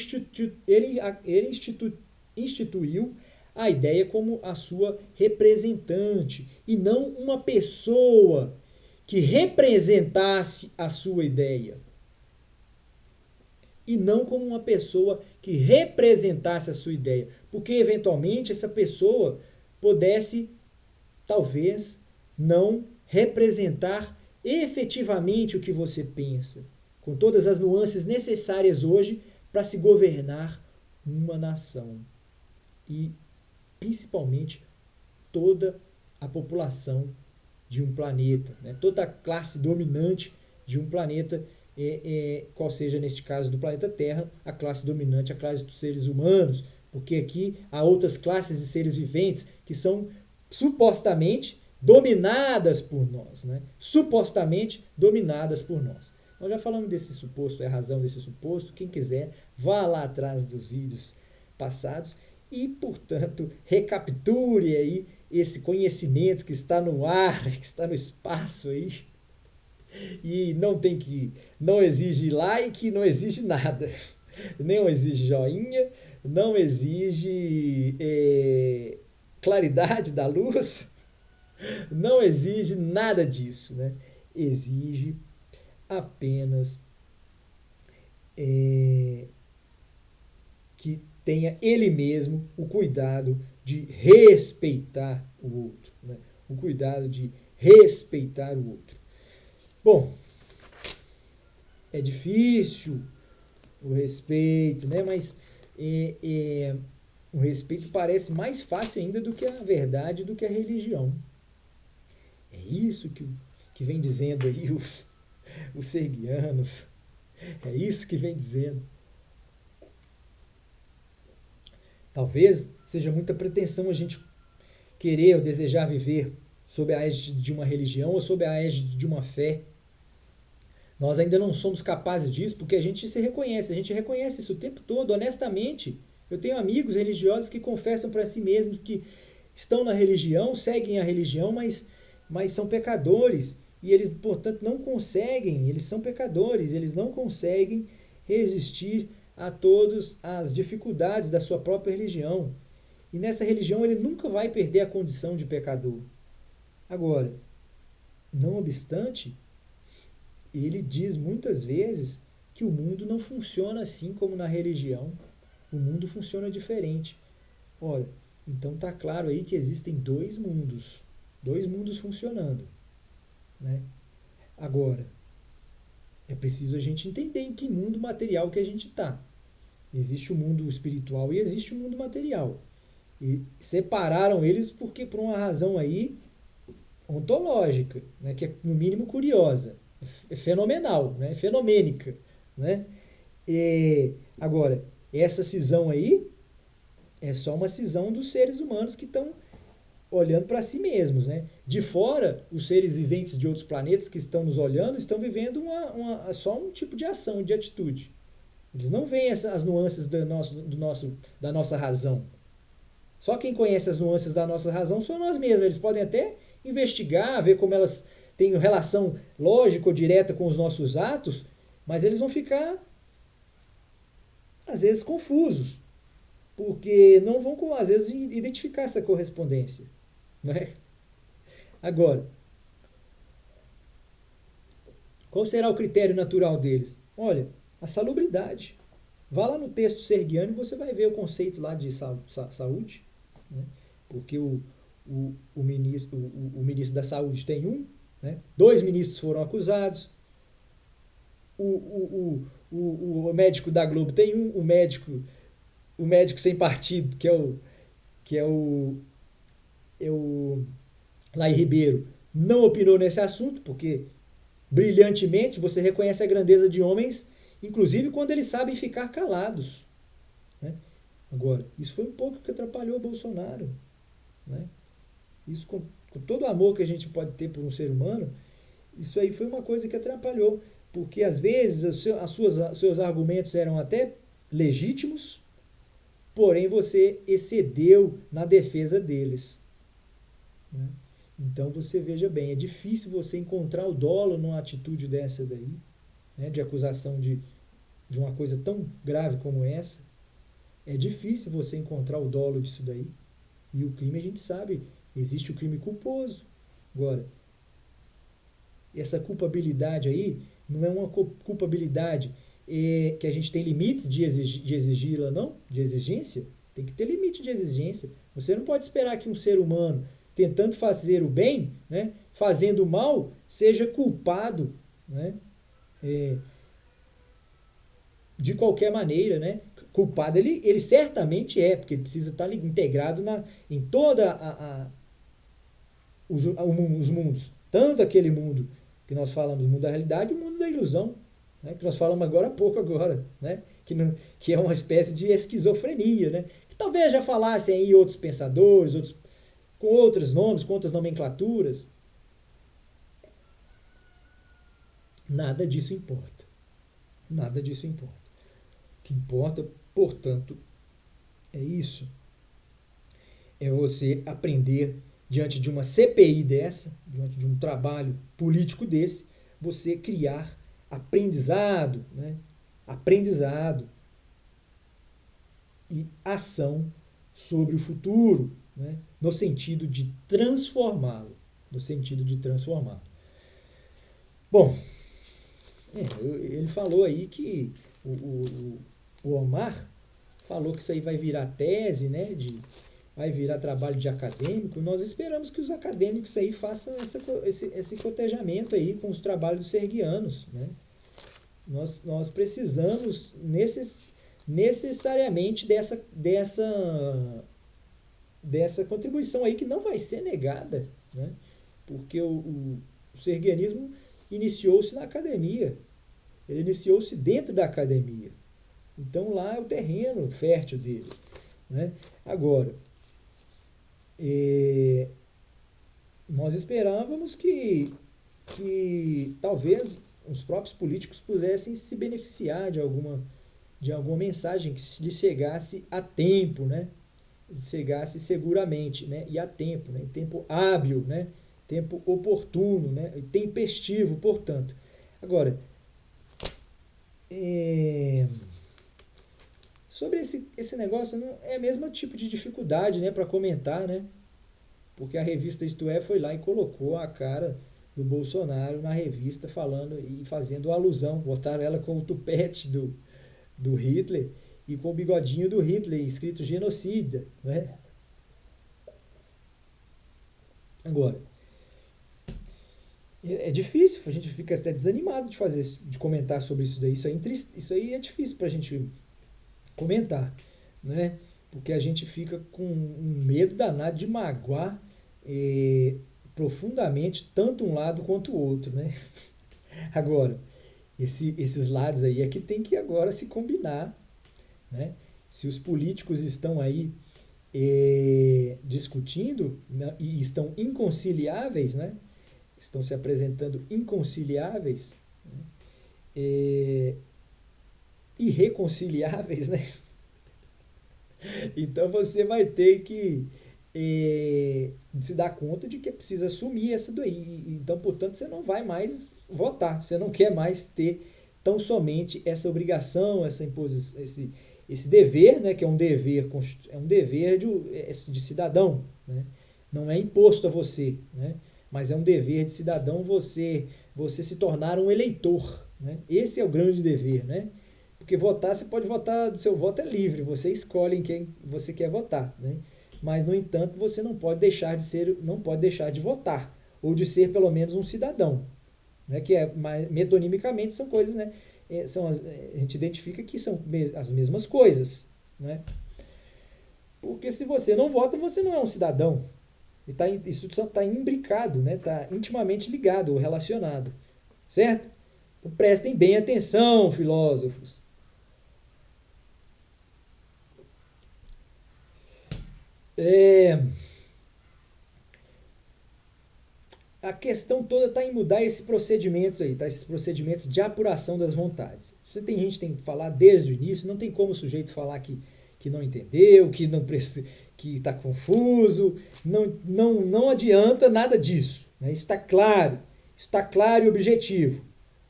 A: instituiu a ideia como a sua representante e não uma pessoa que representasse a sua ideia. E não como uma pessoa que representasse a sua ideia. Porque, eventualmente, essa pessoa pudesse, talvez, não representar efetivamente o que você pensa, com todas as nuances necessárias hoje para se governar uma nação. E, principalmente, toda a população de um planeta, né? Toda a classe dominante de um planeta, qual seja, neste caso do planeta Terra, a classe dominante, a classe dos seres humanos, porque aqui há outras classes de seres viventes que são supostamente dominadas por nós, né? Supostamente dominadas por nós. Nós já falamos desse suposto, é a razão desse suposto. Quem quiser, vá lá atrás dos vídeos passados e, portanto, recapture aí esse conhecimento que está no ar, que está no espaço aí. E não exige like, não exige nada. Não exige joinha, não exige claridade da luz, não exige nada disso, né? Exige apenas que tenha ele mesmo o cuidado de respeitar o outro, né? O cuidado de respeitar o outro. Bom, é difícil o respeito, né? Mas o respeito parece mais fácil ainda do que a verdade, do que a religião. É isso que vem dizendo aí os serguianos. É isso que vem dizendo. Talvez seja muita pretensão a gente querer ou desejar viver sob a égide de uma religião ou sob a égide de uma fé. Nós ainda não somos capazes disso porque a gente reconhece isso o tempo todo, honestamente. Eu tenho amigos religiosos que confessam para si mesmos que estão na religião, seguem a religião, mas são pecadores. E eles, portanto, não conseguem, eles são pecadores, eles não conseguem resistir a todas as dificuldades da sua própria religião. E nessa religião ele nunca vai perder a condição de pecador. Agora, não obstante, ele diz muitas vezes que o mundo não funciona assim como na religião. O mundo funciona diferente. Olha, então está claro aí que existem dois mundos funcionando, né? Agora, é preciso a gente entender em que mundo material que a gente está. Existe o mundo espiritual e existe o mundo material. E separaram eles porque por uma razão aí ontológica, né, que é no mínimo curiosa, é fenomenal, né, é fenomênica, né? Agora, essa cisão aí é só uma cisão dos seres humanos que estão olhando para si mesmos, né? De fora, os seres viventes de outros planetas que estão nos olhando estão vivendo só um tipo de ação, de atitude. Eles não veem as nuances da nossa razão. Só quem conhece as nuances da nossa razão são nós mesmos. Eles podem até investigar, ver como elas têm relação lógica ou direta com os nossos atos, mas eles vão ficar, às vezes, confusos, porque não vão, às vezes, identificar essa correspondência, né? Agora, qual será o critério natural deles? Olha, A salubridade. Vá lá no texto sergiano e você vai ver o conceito lá de saúde, né? Porque o ministro da saúde tem um, né? 2 ministros foram acusados, o médico da Globo tem um, o médico sem partido, que é o Laí Ribeiro, não opinou nesse assunto, porque brilhantemente você reconhece a grandeza de homens, inclusive quando eles sabem ficar calados, né? Agora, isso foi um pouco que atrapalhou o Bolsonaro, né? Isso com todo o amor que a gente pode ter por um ser humano, isso aí foi uma coisa que atrapalhou, porque às vezes seus argumentos eram até legítimos, porém você excedeu na defesa deles, né? Então você veja bem, é difícil você encontrar o dolo numa atitude dessa daí, né, de acusação de uma coisa tão grave como essa. É difícil você encontrar o dolo disso daí. E o crime, a gente sabe, existe o crime culposo. Agora, essa culpabilidade aí não é uma culpabilidade que a gente tem limites de exigi-la, não? De exigência? Tem que ter limite de exigência. Você não pode esperar que um ser humano, tentando fazer o bem, né, fazendo o mal, seja culpado, né, de qualquer maneira, né? Culpado ele certamente é, porque ele precisa estar integrado em toda os mundos. Tanto aquele mundo que nós falamos, o mundo da realidade, e o mundo da ilusão, né? Que nós falamos agora há pouco, né? Que é uma espécie de esquizofrenia, né? Que talvez já falassem aí outros pensadores, com outros nomes, com outras nomenclaturas. Nada disso importa. Nada disso importa. O que importa, portanto, é isso. É você aprender, diante de uma CPI dessa, diante de um trabalho político desse, você criar aprendizado, né? Aprendizado e ação sobre o futuro, né? No sentido de transformá-lo. No sentido de transformá-lo. Bom, ele falou aí que o Omar falou que isso aí vai virar tese, né? Vai virar trabalho de acadêmico. Nós esperamos que os acadêmicos aí façam esse cotejamento aí com os trabalhos dos sergianos, né? Nós precisamos necessariamente dessa contribuição aí que não vai ser negada, né? Porque o sergianismo iniciou-se na academia, ele iniciou-se dentro da academia, então lá é o terreno fértil dele, né? Agora, nós esperávamos que talvez os próprios políticos pudessem se beneficiar de alguma mensagem que lhes chegasse a tempo, né? Chegasse seguramente, né? E a tempo, né? Em tempo hábil, né? Tempo oportuno, né? E tempestivo, portanto. Agora, sobre esse negócio, não é o mesmo tipo de dificuldade, né, para comentar, né? Porque a revista Isto É foi lá e colocou a cara do Bolsonaro na revista falando e fazendo alusão, botaram ela com o tupete do Hitler e com o bigodinho do Hitler escrito genocida, né? Agora, é difícil, a gente fica até desanimado de comentar sobre isso daí. Isso aí é difícil para a gente comentar, né? Porque a gente fica com um medo danado de magoar profundamente tanto um lado quanto o outro, né? Agora, esses lados aí é que tem que agora se combinar, né? Se os políticos estão aí discutindo, né, e estão inconciliáveis, né? Estão se apresentando inconciliáveis, né? Irreconciliáveis, né? Então você vai ter que se dar conta de que é preciso assumir essa daí. Então, portanto, você não vai mais votar, você não quer mais ter tão somente essa obrigação, essa imposição, esse dever, né, que é um dever de cidadão, né? Não é imposto a você, né? Mas é um dever de cidadão você se tornar um eleitor, né? Esse é o grande dever, né? Porque votar, você pode votar, seu voto é livre, você escolhe em quem você quer votar, né? Mas, no entanto, você não pode deixar de ser, não pode deixar de votar, ou de ser pelo menos um cidadão, né? Que é, metonimicamente são coisas, né? A gente identifica que são as mesmas coisas, né? Porque se você não vota, você não é um cidadão. Isso está imbricado, né? Está intimamente ligado ou relacionado, certo? Então prestem bem atenção, filósofos. A questão toda está em mudar esse procedimento aí, tá? Esses procedimentos de apuração das vontades. Você tem gente que tem que falar desde o início, não tem como o sujeito falar que não entendeu, que está confuso, não adianta nada disso, né? Isso está claro e objetivo.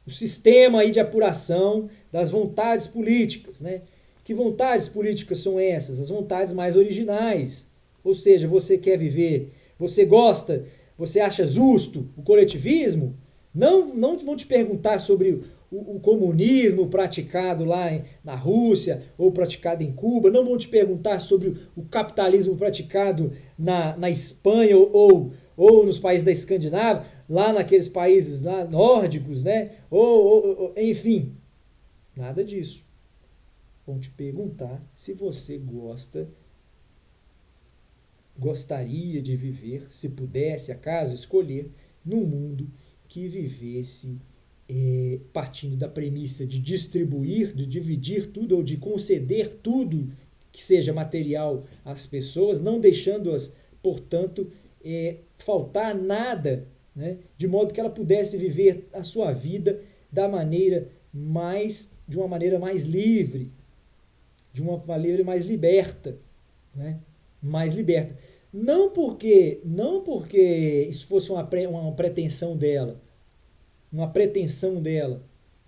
A: O sistema aí de apuração das vontades políticas, né? Que vontades políticas são essas? As vontades mais originais. Ou seja, você quer viver, você gosta, você acha justo o coletivismo? Não vão te perguntar sobre o comunismo praticado lá na Rússia ou praticado em Cuba, não vão te perguntar sobre o capitalismo praticado na Espanha ou nos países da Escandinávia, lá naqueles países lá nórdicos, né? Enfim, nada disso. Vão te perguntar se você gostaria de viver, se pudesse, acaso, escolher, num mundo que vivesse partindo da premissa de distribuir, de dividir tudo ou de conceder tudo que seja material às pessoas, não deixando-as, portanto, faltar nada, né, de modo que ela pudesse viver a sua vida de uma maneira mais livre, de uma maneira mais liberta, né? Mais liberta. Não porque isso fosse uma pretensão dela,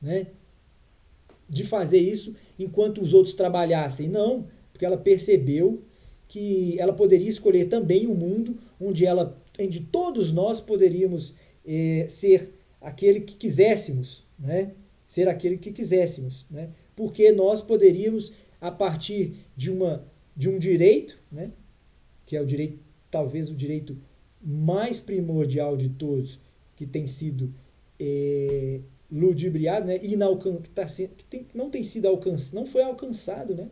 A: né? De fazer isso enquanto os outros trabalhassem. Não, porque ela percebeu que ela poderia escolher também um mundo onde todos nós poderíamos ser aquele que quiséssemos, né? Ser aquele que quiséssemos, né? Porque nós poderíamos, a partir de um direito, né? Que é o direito, talvez o direito mais primordial de todos, que tem sido ludibriado, né? Não tem sido alcançado, não foi alcançado, né?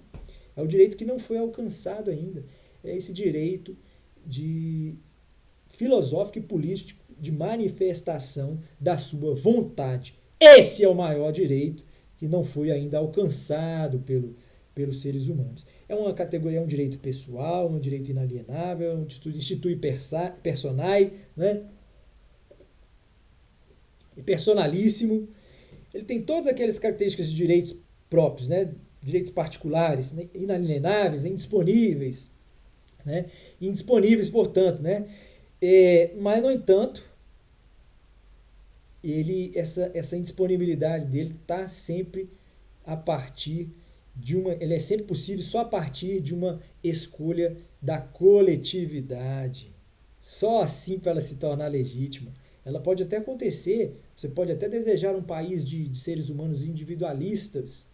A: É o direito que não foi alcançado ainda. É esse direito filosófico e político de manifestação da sua vontade. Esse é o maior direito que não foi ainda alcançado pelos seres humanos. É uma categoria, é um direito pessoal, um direito inalienável, um institui personae, né? Personalíssimo. Ele tem todas aquelas características de direitos próprios, né? Direitos particulares, né? Inalienáveis, indisponíveis, né? Indisponíveis, portanto, né? Mas, no entanto, essa indisponibilidade dele está sempre a partir ele é sempre possível só a partir de uma escolha da coletividade. Só assim para ela se tornar legítima. Ela pode até acontecer, você pode até desejar um país de seres humanos individualistas,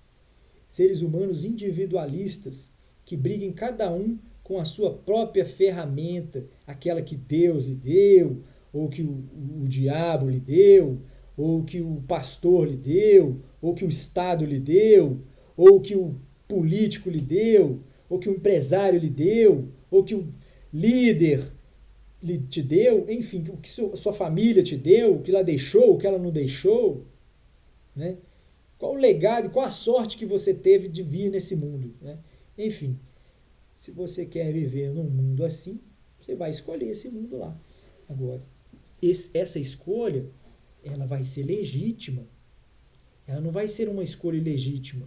A: que briguem cada um com a sua própria ferramenta, aquela que Deus lhe deu, ou que o diabo lhe deu, ou que o pastor lhe deu, ou que o Estado lhe deu, ou que o político lhe deu, ou que o empresário lhe deu, ou que o líder te deu, enfim, o que sua família te deu, o que ela deixou, o que ela não deixou, né? Qual o legado, qual a sorte que você teve de vir nesse mundo, né? Enfim, se você quer viver num mundo assim, você vai escolher esse mundo lá. Agora, essa escolha, ela vai ser legítima. Ela não vai ser uma escolha ilegítima.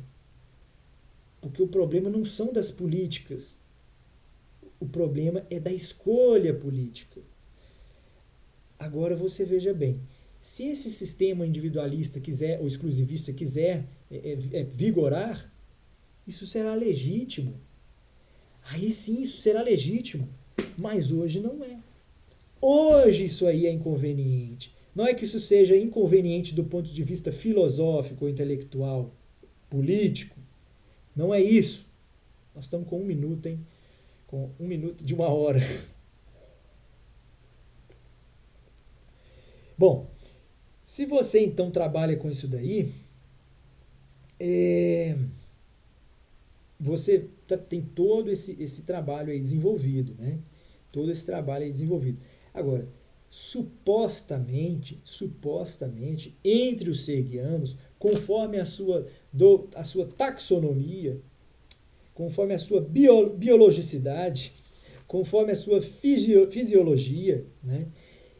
A: Porque o problema não são das políticas. O problema é da escolha política. Agora você veja bem, se esse sistema individualista quiser, ou exclusivista quiser vigorar, isso será legítimo. Aí sim isso será legítimo. Mas hoje não é. Hoje isso aí é inconveniente. Não é que isso seja inconveniente do ponto de vista filosófico, intelectual, político. Não é isso. Nós estamos com 1 minuto, hein? Com 1 minuto de 1 hora. Bom, se você então trabalha com isso daí, você tem todo esse trabalho aí desenvolvido, né? Todo esse trabalho aí desenvolvido. Agora, supostamente, entre os serguianos, conforme a sua taxonomia, conforme a sua biologicidade, conforme a sua fisiologia, né?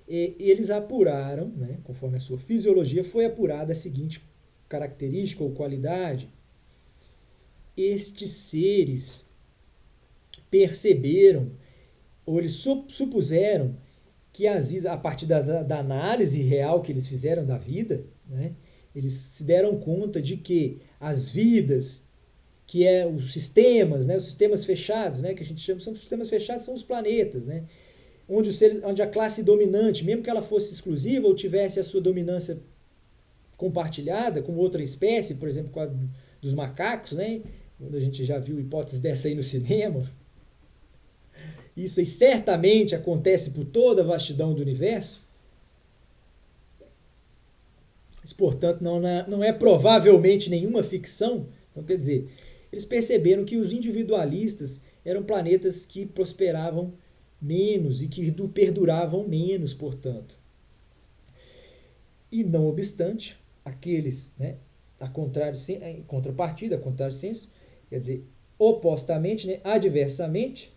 A: Eles apuraram, né? Conforme a sua fisiologia, foi apurada a seguinte característica ou qualidade. Estes seres perceberam, ou eles supuseram, que a partir da análise real que eles fizeram da vida, né, eles se deram conta de que as vidas, que é os sistemas, né, os sistemas fechados, né, que a gente chama, são sistemas fechados, são os planetas, né, onde a classe dominante, mesmo que ela fosse exclusiva ou tivesse a sua dominância compartilhada com outra espécie, por exemplo, com a dos macacos, né, onde a gente já viu hipóteses dessa aí no cinema. Isso aí certamente acontece por toda a vastidão do universo. Mas, portanto, não é provavelmente nenhuma ficção. Então, quer dizer, eles perceberam que os individualistas eram planetas que prosperavam menos e que perduravam menos, portanto. E, não obstante, aqueles, né, em contrapartida, a contrário senso, quer dizer, opostamente, né, adversamente,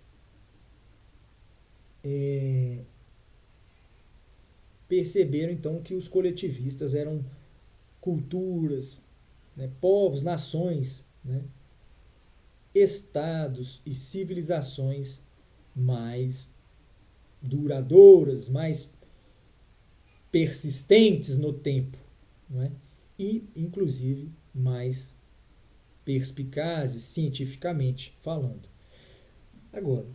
A: perceberam então que os coletivistas eram culturas, né, povos, nações, né, estados e civilizações mais duradouras, mais persistentes no tempo, não é? E, inclusive, mais perspicazes, cientificamente falando. Agora,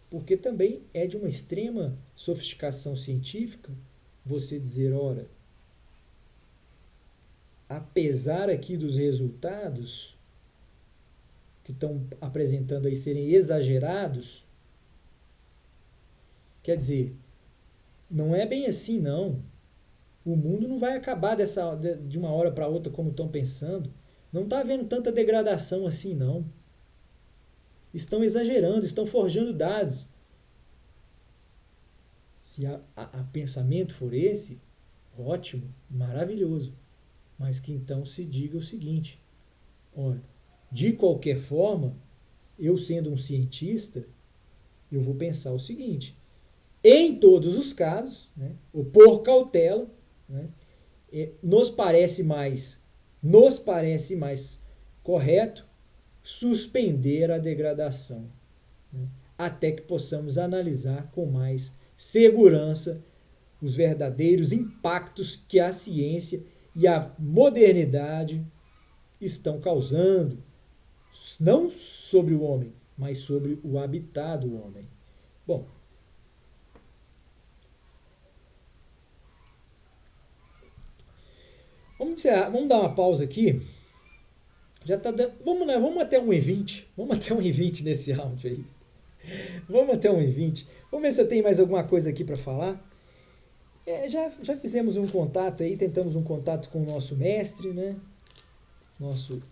A: porque também é de uma extrema sofisticação científica você dizer, ora, apesar aqui dos resultados que estão apresentando aí serem exagerados, quer dizer, não é bem assim não. O mundo não vai acabar de uma hora para outra como estão pensando. Não está havendo tanta degradação assim não. Estão exagerando, estão forjando dados. Se a pensamento for esse, ótimo, maravilhoso. Mas que então se diga o seguinte, olha, de qualquer forma, eu sendo um cientista, eu vou pensar o seguinte, em todos os casos, né, ou por cautela, né, nos parece mais correto suspender a degradação, né, até que possamos analisar com mais segurança os verdadeiros impactos que a ciência e a modernidade estão causando, não sobre o homem, mas sobre o habitat do homem. Bom, vamos dar uma pausa aqui. Já tá dando, vamos até 1h20. Vamos até 1h20 nesse áudio aí. Vamos até 1h20. Vamos ver se eu tenho mais alguma coisa aqui para falar. Já fizemos um contato aí, tentamos um contato com o nosso mestre, né? Nosso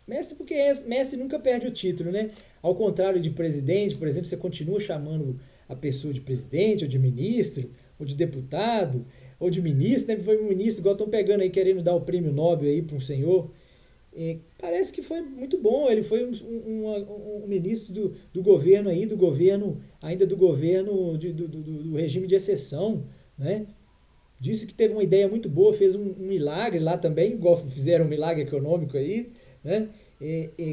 A: mestre, porque mestre nunca perde o título, né? Ao contrário de presidente, por exemplo, você continua chamando a pessoa de presidente, ou de ministro, ou de deputado, ou de ministro, né? Foi um ministro, igual estão pegando aí, querendo dar o prêmio Nobel aí para um senhor. Parece que foi muito bom, ele foi um ministro do governo aí, do governo do regime de exceção, né? Disse que teve uma ideia muito boa, fez um milagre lá também, igual fizeram um milagre econômico aí, né?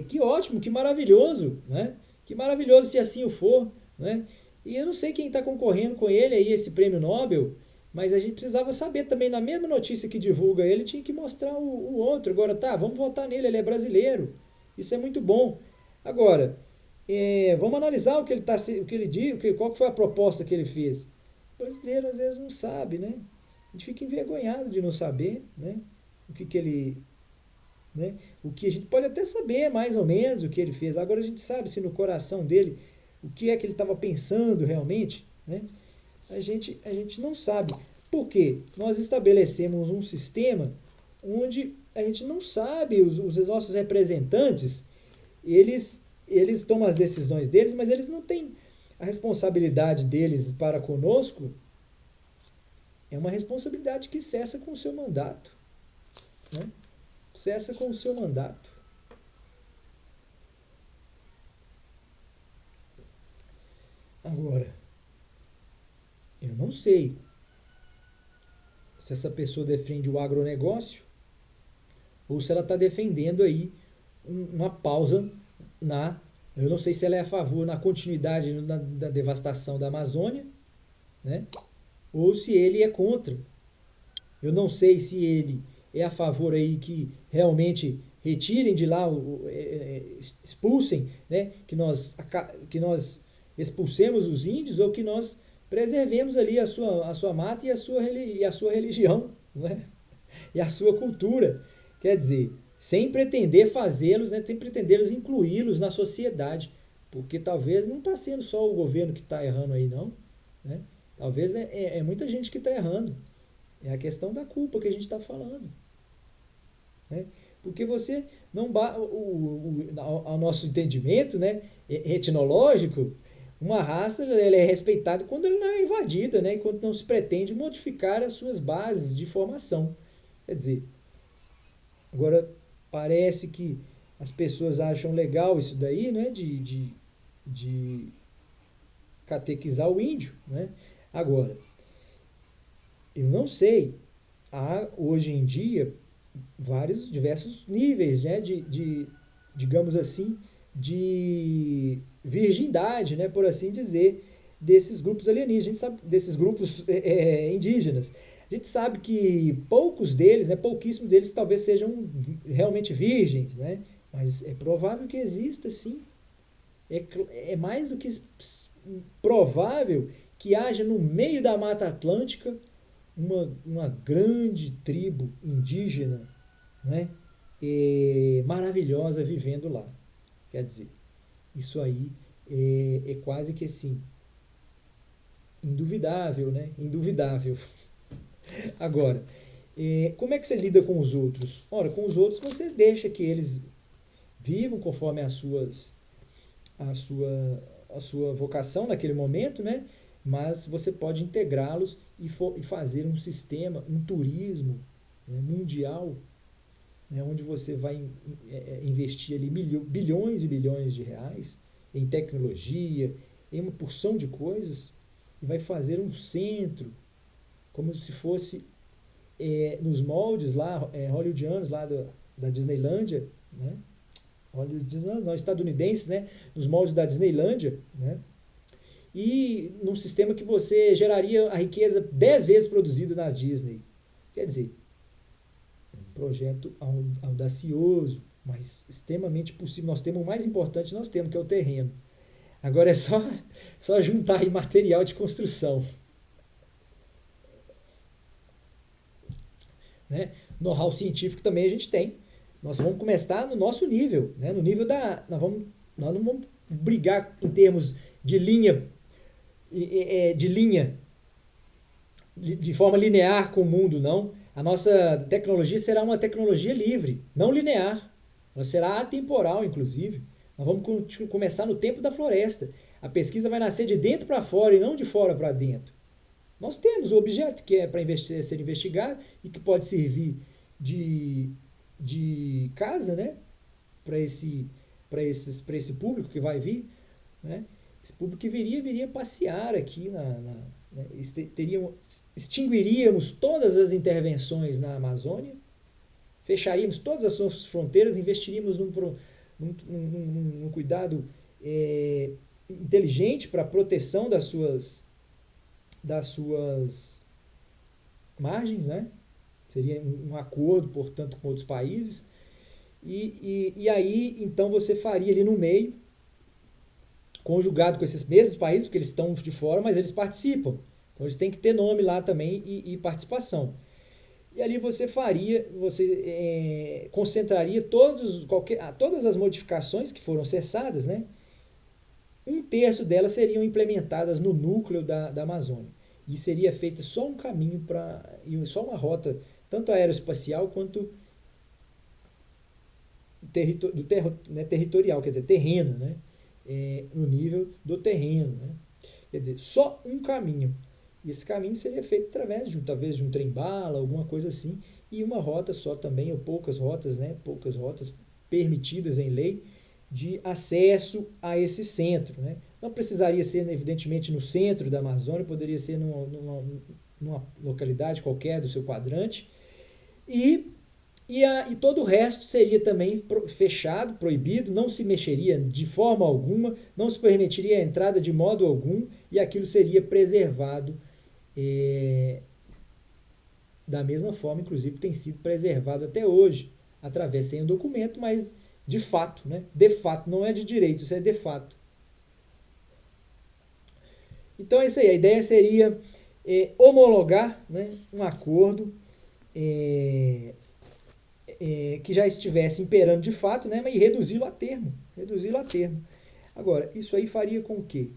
A: Que ótimo, que maravilhoso, né? Que maravilhoso se assim o for, né? E eu não sei quem está concorrendo com ele aí, esse prêmio Nobel, mas a gente precisava saber também, na mesma notícia que divulga ele, tinha que mostrar o outro. Agora, tá, vamos votar nele, ele é brasileiro, isso é muito bom. Agora, vamos analisar o que ele diz, qual que foi a proposta que ele fez. O brasileiro às vezes não sabe, né? A gente fica envergonhado de não saber, né? O que ele né? O que a gente pode até saber mais ou menos o que ele fez. Agora a gente sabe se no coração dele o que é que ele estava pensando realmente, né? A gente não sabe. Por quê? Nós estabelecemos um sistema onde a gente não sabe, os nossos representantes, eles tomam as decisões deles, mas eles não têm a responsabilidade deles para conosco. É uma responsabilidade que cessa com o seu mandato, né? Cessa com o seu mandato. Agora, eu não sei se essa pessoa defende o agronegócio ou se ela está defendendo aí uma pausa na... Eu não sei se ela é a favor na continuidade da devastação da Amazônia, né? Ou se ele é contra. Eu não sei se ele é a favor aí que realmente retirem de lá, expulsem, né? Que nós expulsemos os índios ou que nós preservemos ali a sua mata e a sua religião, né? E a sua cultura. Quer dizer, sem pretender fazê-los, né? Sem pretendê-los incluí-los na sociedade. Porque talvez não está sendo só o governo que está errando aí, não, né? Talvez é muita gente que está errando. É a questão da culpa que a gente está falando, né? Porque você não... Ao nosso entendimento, né, etnológico, uma raça ela é respeitada quando ela não é invadida, né, quando não se pretende modificar as suas bases de formação. Quer dizer, agora parece que as pessoas acham legal isso daí, né, de catequizar o índio, né? Agora, eu não sei, há hoje em dia diversos níveis, né, digamos assim, de virgindade, né, por assim dizer, desses grupos alienígenas, a gente sabe, desses grupos indígenas. A gente sabe que poucos deles, né, pouquíssimos deles talvez sejam realmente virgens, né, mas é provável que exista sim. É mais do que provável que haja no meio da Mata Atlântica uma grande tribo indígena, né, maravilhosa vivendo lá. Quer dizer, isso aí é quase que assim, induvidável, né? Induvidável. Agora, como é que você lida com os outros? Ora, com os outros você deixa que eles vivam conforme a sua vocação naquele momento, né? Mas você pode integrá-los e fazer um sistema, um turismo, né, mundial, né, onde você vai investir ali bilhões e bilhões de reais em tecnologia, em uma porção de coisas, e vai fazer um centro, como se fosse nos moldes lá, hollywoodianos lá da Disneylândia, né? Hollywoodianos, não, estadunidenses, né? Nos moldes da Disneylândia, né? E num sistema que você geraria a riqueza 10 vezes produzida na Disney. Quer dizer, um projeto audacioso, mas extremamente possível. Nós temos o mais importante, nós temos, que é o terreno. Agora é só juntar aí material de construção, né? Know-how científico também a gente tem. Nós vamos começar no nosso nível, né? No nível da... Nós não vamos brigar em termos de linha, de forma linear com o mundo, não. A nossa tecnologia será uma tecnologia livre, não linear. Ela será atemporal, inclusive. Nós vamos começar no tempo da floresta. A pesquisa vai nascer de dentro para fora e não de fora para dentro. Nós temos o objeto que é para ser investigado e que pode servir de casa, né, para esse público que vai vir, né? Esse público que viria passear aqui né? Extinguiríamos todas as intervenções na Amazônia, fecharíamos todas as suas fronteiras, investiríamos num cuidado inteligente para a proteção das suas margens, né? Seria um acordo, portanto, com outros países. E aí, então, você faria ali no meio, conjugado com esses mesmos países, porque eles estão de fora, mas eles participam. Então, eles têm que ter nome lá também e participação. E ali você concentraria todas as modificações que foram cessadas, né? Um terço delas seriam implementadas no núcleo da Amazônia. E seria feita só um caminho só uma rota, tanto aeroespacial quanto territorial, quer dizer, terreno, né? No nível do terreno. Né? Quer dizer, só um caminho. E esse caminho seria feito através talvez de um trem-bala, alguma coisa assim, e uma rota só também, ou poucas rotas, né? Poucas rotas permitidas em lei de acesso a esse centro. Né? Não precisaria ser, evidentemente, no centro da Amazônia, poderia ser numa localidade qualquer do seu quadrante. E todo o resto seria também fechado, proibido, não se mexeria de forma alguma, não se permitiria a entrada de modo algum, e aquilo seria preservado da mesma forma, inclusive, tem sido preservado até hoje, através sem um documento, mas de fato, né? De fato, não é de direito, isso é de fato. Então é isso aí, a ideia seria homologar, né, um acordo que já estivesse imperando de fato, né, mas reduzi-lo a termo. Agora, isso aí faria com que,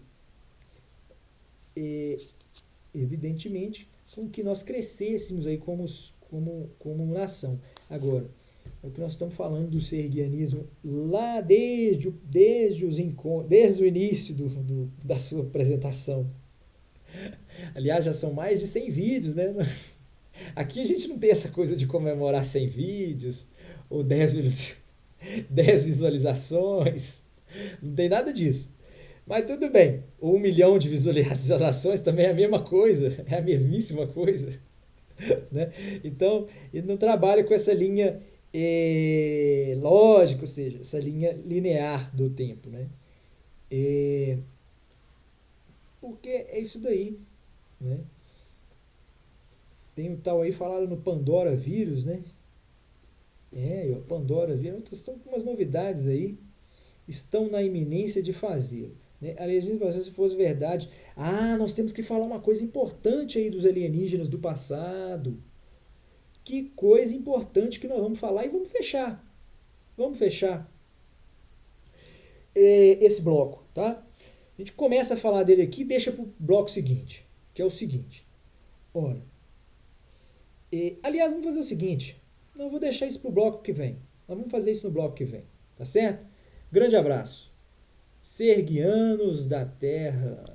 A: evidentemente, com que nós crescêssemos aí como nação. Agora, é o que nós estamos falando do serguianismo lá desde o início da sua apresentação. Aliás, já são mais de 100 vídeos, né? Aqui a gente não tem essa coisa de comemorar 100 vídeos ou 10 visualizações, não tem nada disso. Mas tudo bem, 1 milhão de visualizações também é a mesma coisa, é a mesmíssima coisa. Né? Então, ele não trabalha com essa linha lógica, ou seja, essa linha linear do tempo. Né? Porque é isso daí. Né? Tem o tal aí falado no Pandora vírus, né? O Pandora vírus. Estão com umas novidades aí. Estão na iminência de fazê-lo. Né? Aliás, se fosse verdade. Nós temos que falar uma coisa importante aí dos alienígenas do passado. Que coisa importante que nós vamos falar e vamos fechar. Vamos fechar esse bloco, tá? A gente começa a falar dele aqui e deixa para o bloco seguinte, que é o seguinte. Ora, aliás, vamos fazer o seguinte. Não vou deixar isso para o bloco que vem. Nós vamos fazer isso no bloco que vem, tá certo? Grande abraço. Serguianos da Terra.